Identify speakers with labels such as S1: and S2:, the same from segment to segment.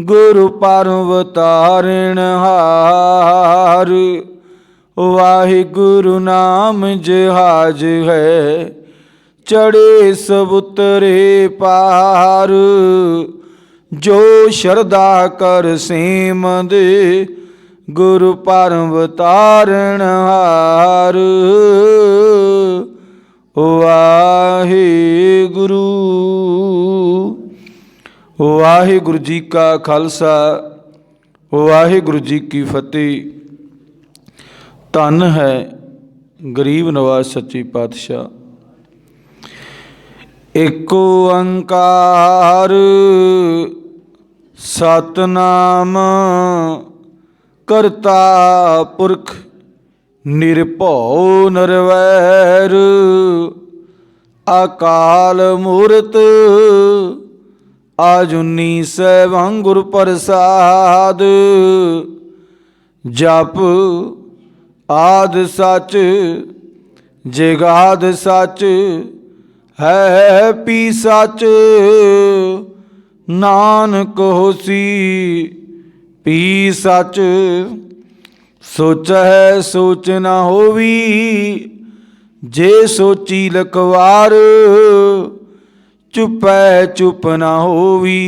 S1: गुरु परम तारण हार। वाहिगुरु नाम जहाज है, चढ़े सब उतरे पार। जो शरदा कर सेम दे, गुरु परम तारण हार। वाहिगुरु। वाहिगुरु जी का खालसा, वाहिगुरु जी की फतेह। धन है गरीब नवाज सच्चे पातशाह। एक ओंकार सतनाम, करता पुरख निरभौ निरवैर। अकाल मूरत आजुनी सैभं गुर प्रसाद। जप आद सच जगाद सच, है पी सच। नानक होसी पी सच, सोच है सोच न होवी। जे सोची लखवार, चुपै चुप न होवी।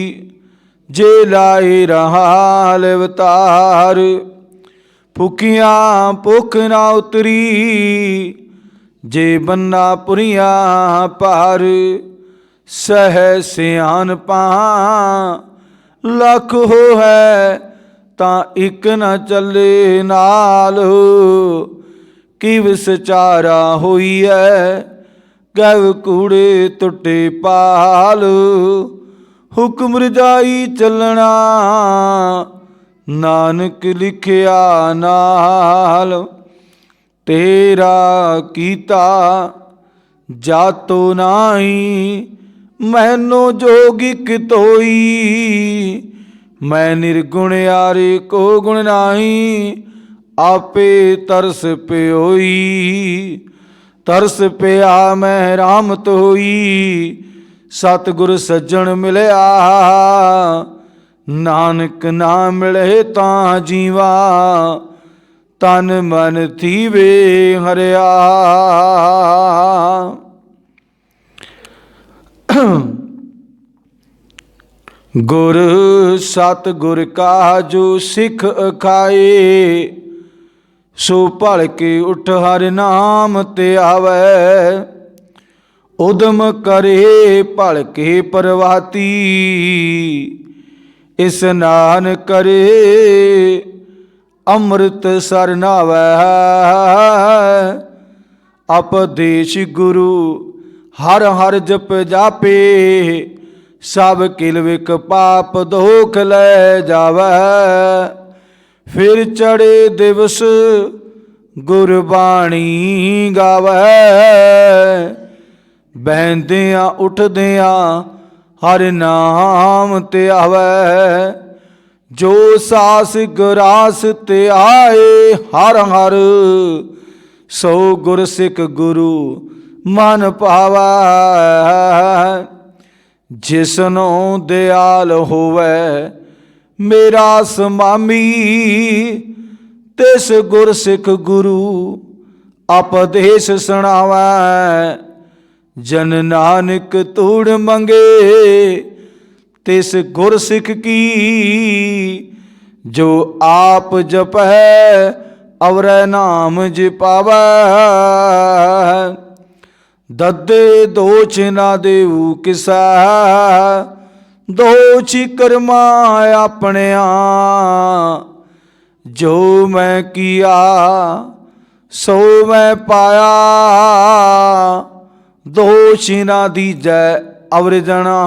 S1: जे लाए रहाल अवतार, भुखियां भुख न उतरी। जे बन्ना पुरिया पार, सह सियानपा लख हो है। तां इक न चले नाल, कि विचारा होई है। गैव कूड़े टुटे पाल, हुक्म रजाई चलना। नानक लिखिया नाल, तेरा कीता जातो नाई। मैनो जोगिक तोई, मैं निर्गुण यारे को गुण नाही। आपे तरस प्योई, तरस पिया मैं राम तोई। सतगुर सज्जन मिलया, नानक ना मिले तां जीवा। तन मन थीवे हरिया। गुर सतगुर का जो सिख अखाए। सो भल के उठ हर नाम ते आवे। उदम करे भल के परवाती, स्नान करे अमृत सर नावै। उपदेश गुरु हर हर जप जापे। सब किल विक पाप दोख लै जावै। फिर चढ़े दिवस गुरबाणी गावै। बहदियां उठदियां हर नाम ते आवै। जो सास गरास ते आए हर हर। सो गुर सिख गुरु मन पावै। जिसनो दयाल होवै मेरा समामी। तिस गुर सिख गुरु उपदेश सुनावै। जन नानक तूड़ मंगे तिस गुर सिख की। जो आप जपै अवरै नाम जपावै। ददे दोष ना देऊ किसा। दोष कर्मा अपने जो मैं किया सो मैं पाया। दोष ना दीजै अवर जना।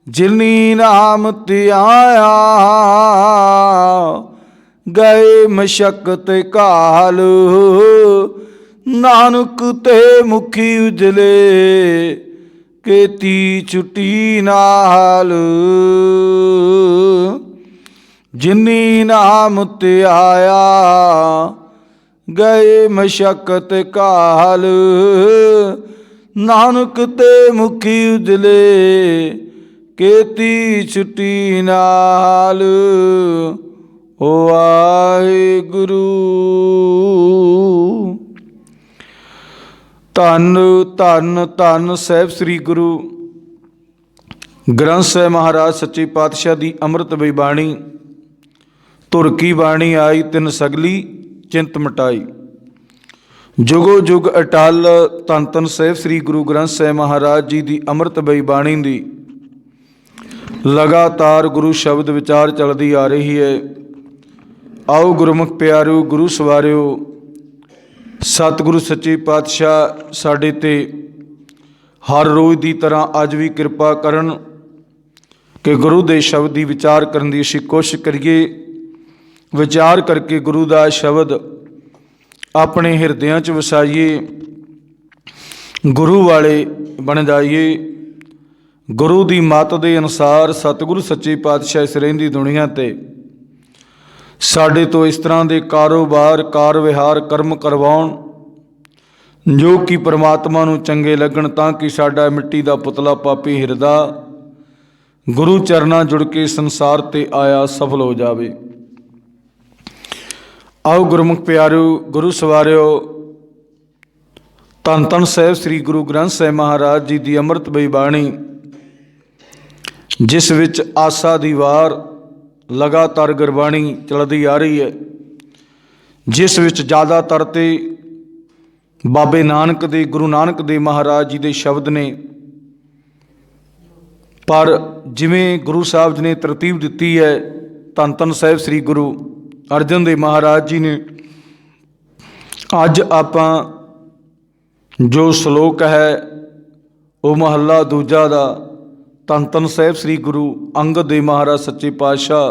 S1: जिनी नाम ते आया गए मशक्कत काल। नानक ते मुखी उजले केती छुट्टी नाल। जिनी नाम ते आया गए मशक्कत काल। नानक ते मुखी उजले केती छुट्टी नाल वाहिगुरु। धन धन धन साहिब श्री गुरु ग्रंथ साहिब महाराज सच्चे पातशाह की अमृत बई बाणी। तुर की बाणी आई तिन सगली चिंत मिटाई। जुगो जुग अटल धन धन साहिब श्री गुरु ग्रंथ साहिब महाराज जी की अमृत बई बाणी दी लगातार गुरु शब्द विचार चलती आ रही है। आओ गुरमुख प्यारो गुरु सवारियो, सतगुरु सच्चे पातशाह साडे ते हर रोज़ की तरह अज भी कृपा करन कि गुरु दे शब्द की विचार करने की असीं कोशिश करिए। विचार करके गुरु का शब्द अपने हिरदियां च वसाइए, गुरु वाले बन जाइए। गुरु की मत के अनुसार सतगुरु सच्चे पातशाह इस रहिंदी दुनिया ते साडे तो इस तरह के कारोबार कार विहार कर्म करवाउण जो कि परमात्मा नूं चंगे लगन, तां कि साडा मिट्टी का पुतला पापी हिरदा गुरु चरना जुड़ के संसार ते आया सफल हो जावे। आओ गुरमुख प्यारो गुरु सवारियो, धन धन साहिब श्री गुरु ग्रंथ साहिब महाराज जी की अमृत बई बाणी जिस विच आसा दी वार लगातार गुरबाणी चलती आ रही है, जिस विच ज़्यादातर ते बाबे नानक दे गुरु नानक देव महाराज जी के शब्द ने, पर जिमें गुरु साहब जी ने तरतीब दी है, धन धन साहिब श्री गुरु अर्जन देव महाराज जी ने अज आपां जो श्लोक है वह महला दूजा दा धन धन साहिब श्री गुरु अंगद देव महाराज सच्चे पातशाह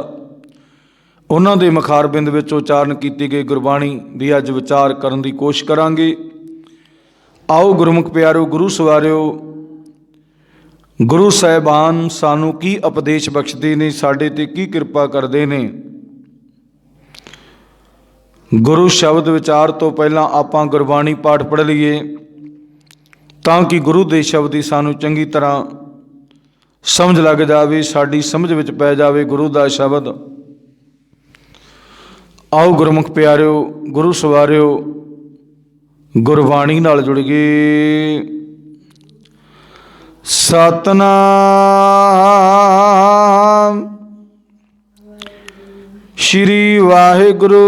S1: उन्हां दे मुखारबिंद विच उचारण की गई गुरबाणी की अज विचार करन की कोशिश करांगे। आओ गुरमुख प्यारो गुरु सवारियो, गुरु साहिबान सानू की उपदेश बख्शते ने, साडे ते की कृपा करते हैं। गुरु शब्द विचार तो पहला आपां गुरबाणी पाठ पढ़ लीए ताकि गुरु दे शब्द की सानू चंगी तरह समझ लग जाए, साड़ी समझ विच पै जाए गुरु का शब्द। आओ गुरमुख प्यारिओ गुरु सवारिओ गुरबाणी नाल जुड़ गए। सतनाम श्री वाहिगुरु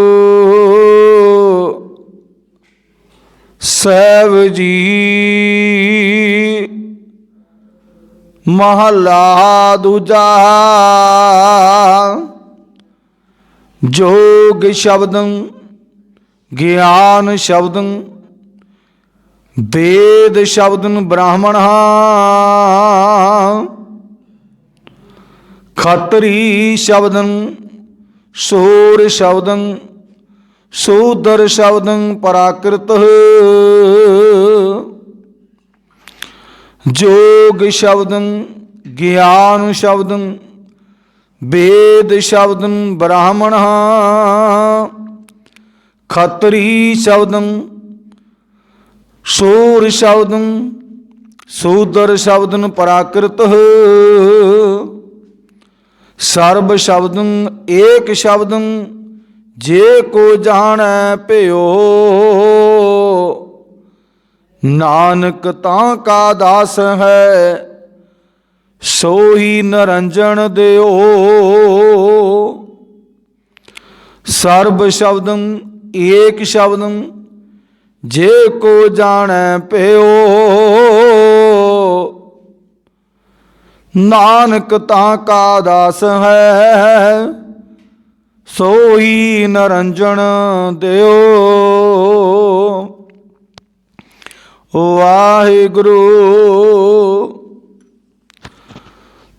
S1: साहिब जी महला दूजा। जोग शब्दं ज्ञान शब्दं वेद शब्दं ब्राह्मण खत्री शब्दं सूर शब्दं शूद्र शब्दं पराकृत। जोग शब्दं ज्ञान शब्दं वेद शब्दं ब्राह्मण खत्री शब्दं सूर शब्दं शूद्र शब्दं पराकृत। सर्व शब्दं एक शब्दं जे को जाने प्यो। नानक तां का दास है सोही निरंजन देओ। सर्व शब्दं एक शब्दं जे को जाने प्यो। नानक तां का दास है सोही निरंजन देओ। वाहिगुरु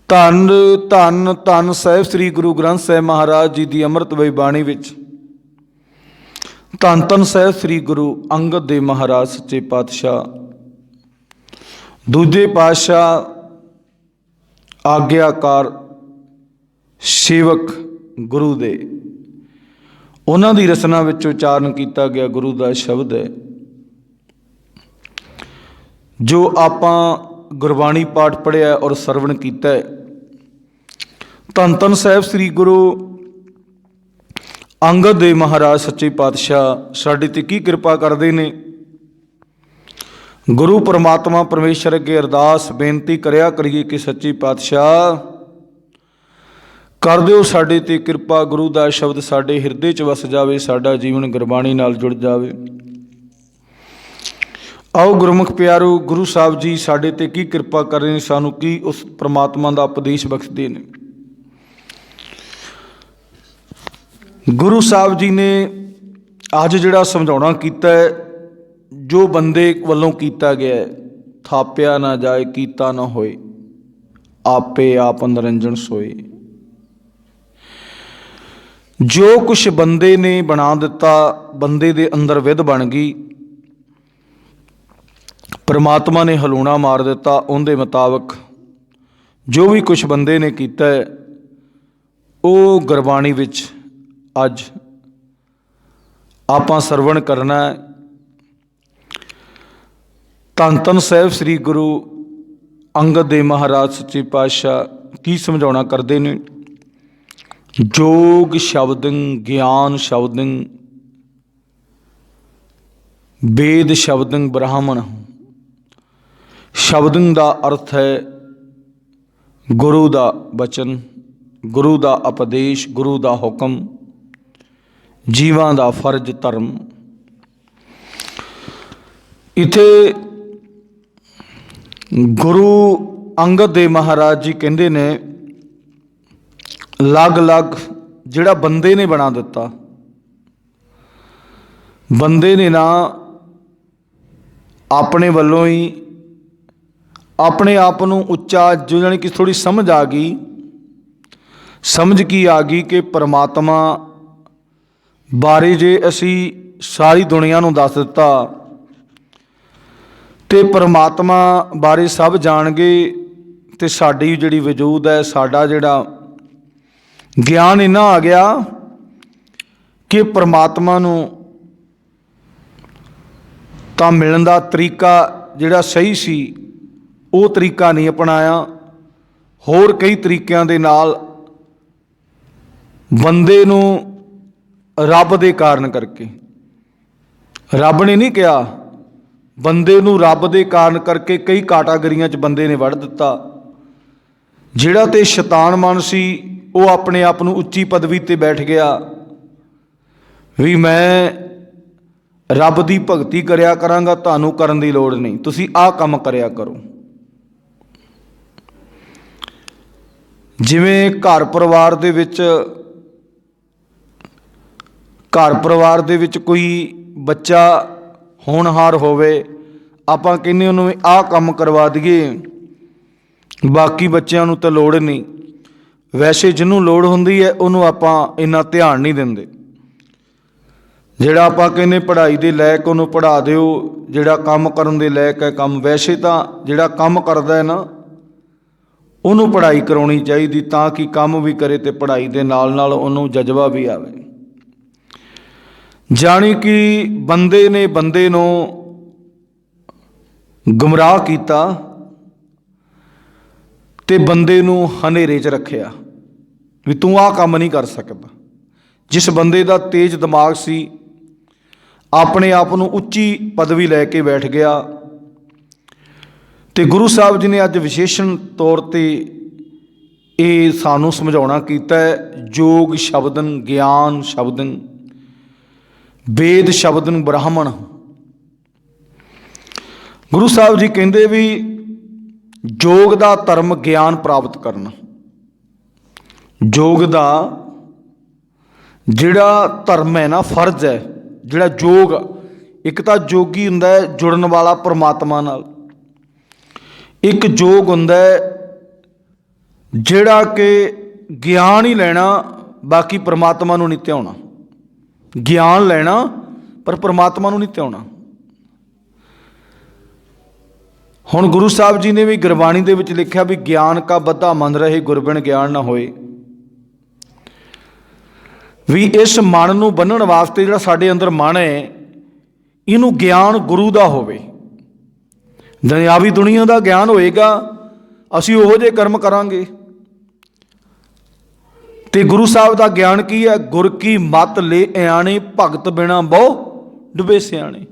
S1: धन धन धन साहिब श्री गुरु ग्रंथ साहिब महाराज जी की अमृत बई बाणी विच धन धन साहिब श्री गुरु अंगद देव महाराज सच्चे पातशाह दूजे पातशाह आग्याकार सेवक गुरु दे उन्हां दी रचना विच उचारण किया गया गुरु का शब्द है जो आपां गुरबाणी पाठ पढ़िया और सरवण किया है। ਧੰਨ ਧੰਨ ਸਾਹਿਬ ਸ੍ਰੀ ਗੁਰੂ ਅੰਗਦ ਦੇਵ ਮਹਾਰਾਜ ਸੱਚੇ ਪਾਤਸ਼ਾਹ ਸਾਡੇ ਤੇ ਕੀ ਕਿਰਪਾ ਕਰਦੇ ਨੇ। ਗੁਰੂ ਪਰਮਾਤਮਾ ਪਰਮੇਸ਼ਰ ਅੱਗੇ ਅਰਦਾਸ ਬੇਨਤੀ ਕਰਿਆ ਕਰੀਏ ਕਿ ਸੱਚੇ ਪਾਤਸ਼ਾਹ ਕਰ ਦਿਓ ਸਾਡੇ ਤੇ ਕਿਰਪਾ, ਗੁਰੂ ਦਾ ਸ਼ਬਦ ਸਾਡੇ ਹਿਰਦੇ 'ਚ ਵਸ ਜਾਵੇ, ਸਾਡਾ ਜੀਵਨ ਗੁਰਬਾਣੀ ਨਾਲ ਜੁੜ ਜਾਵੇ। ਆਓ ਗੁਰਮੁਖ ਪਿਆਰੋ, ਗੁਰੂ ਸਾਹਿਬ ਜੀ ਸਾਡੇ ਤੇ ਕੀ ਕਿਰਪਾ ਕਰ ਰਹੇ ਨੇ, ਸਾਨੂੰ ਕੀ ਉਸ ਪਰਮਾਤਮਾ ਦਾ ਉਪਦੇਸ਼ ਬਖਸ਼ਦੇ ਨੇ। ਗੁਰੂ ਸਾਹਿਬ ਜੀ ਨੇ ਅੱਜ ਜਿਹੜਾ ਸਮਝਾਉਣਾ ਕੀਤਾ ਹੈ, ਜੋ ਬੰਦੇ ਵੱਲੋਂ ਕੀਤਾ ਗਿਆ, ਥਾਪਿਆ ਨਾ ਜਾਏ ਕੀਤਾ ਨਾ ਹੋਏ, ਆਪੇ ਆਪ ਨਿਰੰਜਨ ਸੋਏ। ਜੋ ਕੁਛ ਬੰਦੇ ਨੇ ਬਣਾ ਦਿੱਤਾ, ਬੰਦੇ ਦੇ ਅੰਦਰ ਵਿਧ ਬਣ ਗਈ, ਪਰਮਾਤਮਾ ਨੇ ਹਲੂਣਾ ਮਾਰ ਦਿੱਤਾ। ਉਹਦੇ ਮੁਤਾਬਕ ਜੋ ਵੀ ਕੁਛ ਬੰਦੇ ਨੇ ਕੀਤਾ ਹੈ, ਉਹ ਗੁਰਬਾਣੀ ਵਿੱਚ ਅੱਜ ਆਪਾਂ ਸਰਵਣ ਕਰਨਾ ਹੈ। ਧੰਨ ਧੰਨ ਸਾਹਿਬ ਸ੍ਰੀ ਗੁਰੂ ਅੰਗਦ ਦੇਵ ਮਹਾਰਾਜ ਸੱਚੇ ਪਾਤਸ਼ਾਹ ਕੀ ਸਮਝਾਉਣਾ ਕਰਦੇ ਨੇ। ਜੋਗ ਸ਼ਬਦੰ ਗਿਆਨ ਸ਼ਬਦੰ ਵੇਦ ਸ਼ਬਦੰ ਬ੍ਰਾਹਮਣ। ਸ਼ਬਦੰ ਦਾ ਅਰਥ ਹੈ ਗੁਰੂ ਦਾ ਬਚਨ, ਗੁਰੂ ਦਾ ਉਪਦੇਸ਼, ਗੁਰੂ ਦਾ ਹੁਕਮ, ਜੀਵਾਂ ਦਾ ਫਰਜ਼ ਧਰਮ। ਇੱਥੇ ਗੁਰੂ ਅੰਗਦ ਦੇਵ ਮਹਾਰਾਜ ਜੀ ਕਹਿੰਦੇ ਨੇ ਅਲੱਗ-ਅਲੱਗ ਜਿਹੜਾ ਬੰਦੇ ਨੇ ਬਣਾ ਦਿੱਤਾ, ਬੰਦੇ ਨੇ ਨਾ ਆਪਣੇ ਵੱਲੋਂ ਹੀ ਆਪਣੇ ਆਪ ਨੂੰ ਉੱਚਾ, ਜੋ ਜਾਣੀ ਕਿ ਥੋੜ੍ਹੀ ਸਮਝ ਆ ਗਈ। ਸਮਝ ਕੀ ਆ ਗਈ ਕਿ ਪਰਮਾਤਮਾ ਬਾਰੇ ਜੇ ਅਸੀਂ ਸਾਰੀ ਦੁਨੀਆ ਨੂੰ ਦੱਸ ਦਿੱਤਾ ਤੇ ਪਰਮਾਤਮਾ ਬਾਰੇ ਸਭ ਜਾਣ ਗਏ ਤੇ ਸਾਡੀ ਜਿਹੜੀ ਵਜੂਦ ਹੈ, ਸਾਡਾ ਜਿਹੜਾ ਗਿਆਨ ਇੰਨਾ ਆ ਗਿਆ ਕਿ ਪਰਮਾਤਮਾ ਨੂੰ ਤਾਂ ਮਿਲਣ ਦਾ ਤਰੀਕਾ ਜਿਹੜਾ ਸਹੀ ਸੀ ਉਹ ਤਰੀਕਾ ਨਹੀਂ ਅਪਣਾਇਆ। ਹੋਰ ਕਈ ਤਰੀਕਿਆਂ ਦੇ ਨਾਲ ਬੰਦੇ ਨੂੰ ਰੱਬ ਦੇ ਕਾਰਨ ਕਰਕੇ, ਰੱਬ ਨੇ ਨਹੀਂ ਕਿਹਾ, ਬੰਦੇ ਨੂੰ ਰੱਬ ਦੇ ਕਾਰਨ ਕਰਕੇ ਕਈ ਕਾਟਾਗਰੀਆਂ 'ਚ ਬੰਦੇ ਨੇ ਵੜ ਦਿੱਤਾ। ਜਿਹੜਾ ਤੇ ਸ਼ੈਤਾਨ ਮਨ ਸੀ ਉਹ ਆਪਣੇ ਆਪ ਨੂੰ ਉੱਚੀ ਪਦਵੀ 'ਤੇ ਬੈਠ ਗਿਆ ਵੀ ਮੈਂ ਰੱਬ ਦੀ ਭਗਤੀ ਕਰਿਆ ਕਰਾਂਗਾ, ਤੁਹਾਨੂੰ ਕਰਨ ਦੀ ਲੋੜ ਨਹੀਂ, ਤੁਸੀਂ ਆਹ ਕੰਮ ਕਰਿਆ ਕਰੋ। ਜਿਵੇਂ ਘਰ ਪਰਿਵਾਰ ਦੇ ਵਿੱਚ ਕੋਈ ਬੱਚਾ ਹੋਣਹਾਰ ਹੋਵੇ, ਆਪਾਂ ਕਹਿੰਦੇ ਉਹਨੂੰ ਆਹ ਕੰਮ ਕਰਵਾ ਦਈਏ, ਬਾਕੀ ਬੱਚਿਆਂ ਨੂੰ ਤਾਂ ਲੋੜ ਨਹੀਂ। ਵੈਸੇ ਜਿਹਨੂੰ ਲੋੜ ਹੁੰਦੀ ਹੈ ਉਹਨੂੰ ਆਪਾਂ ਇੰਨਾ ਧਿਆਨ ਨਹੀਂ ਦਿੰਦੇ। ਜਿਹੜਾ ਆਪਾਂ ਕਹਿੰਦੇ ਪੜ੍ਹਾਈ ਦੇ ਲਾਇਕ ਉਹਨੂੰ ਪੜ੍ਹਾ ਦਿਓ, ਜਿਹੜਾ ਕੰਮ ਕਰਨ ਦੇ ਲਾਇਕ ਹੈ ਕੰਮ, ਵੈਸੇ ਤਾਂ ਜਿਹੜਾ ਕੰਮ ਕਰਦਾ ਹੈ ਨਾ ਉਹਨੂੰ ਪੜ੍ਹਾਈ ਕਰਾਉਣੀ ਚਾਹੀਦੀ ਤਾਂ ਕਿ ਕੰਮ ਵੀ ਕਰੇ ਤੇ ਪੜ੍ਹਾਈ ਦੇ ਨਾਲ ਨਾਲ ਉਹਨੂੰ ਜਜ਼ਬਾ ਵੀ ਆਵੇ। ਜਾਣੀ ਕਿ ਬੰਦੇ ਨੇ ਬੰਦੇ ਨੂੰ ਗੁੰਮਰਾਹ ਕੀਤਾ ਤੇ ਬੰਦੇ ਨੂੰ ਹਨੇਰੇ 'ਚ ਰੱਖਿਆ ਵੀ ਤੂੰ ਆਹ ਕੰਮ ਨਹੀਂ ਕਰ ਸਕਦਾ। ਜਿਸ ਬੰਦੇ ਦਾ ਤੇਜ਼ ਦਿਮਾਗ ਸੀ, ਆਪਣੇ ਆਪ ਨੂੰ ਉੱਚੀ ਪਦਵੀ ਲੈ ਕੇ ਬੈਠ ਗਿਆ। ਤੇ ਗੁਰੂ ਸਾਹਿਬ ਜੀ ਨੇ ਅੱਜ ਵਿਸ਼ੇਸ਼ਣ ਤੌਰ 'ਤੇ ਇਹ ਸਾਨੂੰ ਸਮਝਾਉਣਾ ਕੀਤਾ ਹੈ, ਜੋਗ ਸ਼ਬਦਨ ਗਿਆਨ ਸ਼ਬਦਨ ਵੇਦ ਸ਼ਬਦਨ ਬ੍ਰਾਹਮਣ। ਗੁਰੂ ਸਾਹਿਬ ਜੀ ਕਹਿੰਦੇ ਵੀ ਯੋਗ ਦਾ ਧਰਮ ਗਿਆਨ ਪ੍ਰਾਪਤ ਕਰਨਾ। ਯੋਗ ਦਾ ਜਿਹੜਾ ਧਰਮ ਹੈ ਨਾ, ਫਰਜ਼ ਹੈ, ਜਿਹੜਾ ਯੋਗ, ਇੱਕ ਤਾਂ ਜੋਗੀ ਹੁੰਦਾ ਹੈ ਜੁੜਨ ਵਾਲਾ ਪਰਮਾਤਮਾ ਨਾਲ, ਇੱਕ ਯੋਗ ਹੁੰਦਾ ਹੈ ਜਿਹੜਾ ਕਿ ਗਿਆਨ ਹੀ ਲੈਣਾ, ਬਾਕੀ ਪਰਮਾਤਮਾ ਨੂੰ ਨਹੀਂ ਧਿਆਉਣਾ। ਗਿਆਨ ਲੈਣਾ ਪਰ ਪਰਮਾਤਮਾ ਨੂੰ ਨਹੀਂ ਧਿਆਉਣਾ। ਹੁਣ ਗੁਰੂ ਸਾਹਿਬ ਜੀ ਨੇ ਵੀ ਗੁਰਬਾਣੀ ਦੇ ਵਿੱਚ ਲਿਖਿਆ ਵੀ ਗਿਆਨ ਕਾ ਬੱਧਾ ਮਨ ਰਹੇ, ਗੁਰਬਿਨ ਗਿਆਨ ਨਾ ਹੋਏ। ਵੀ ਇਸ ਮਨ ਨੂੰ ਬੰਨ੍ਹਣ ਵਾਸਤੇ ਜਿਹੜਾ ਸਾਡੇ ਅੰਦਰ ਮਨ ਹੈ, ਇਹਨੂੰ ਗਿਆਨ ਗੁਰੂ ਦਾ ਹੋਵੇ। ਦੁਨਿਆਵੀ ਦੁਨੀਆ ਦਾ ਗਿਆਨ ਹੋਏਗਾ, ਅਸੀਂ ਉਹੋ ਜਿਹੇ ਕਰਮ ਕਰਾਂਗੇ। ਤੇ ਗੁਰੂ ਸਾਹਿਬ ਦਾ ਗਿਆਨ ਕੀ ਹੈ? ਗੁਰ ਕੀ ਮਤ ਲੈ ਇਆਣੇ, ਭਗਤ ਬਿਨਾ ਬਹੁ ਡੁੱਬੇ ਸਿਆਣੇ।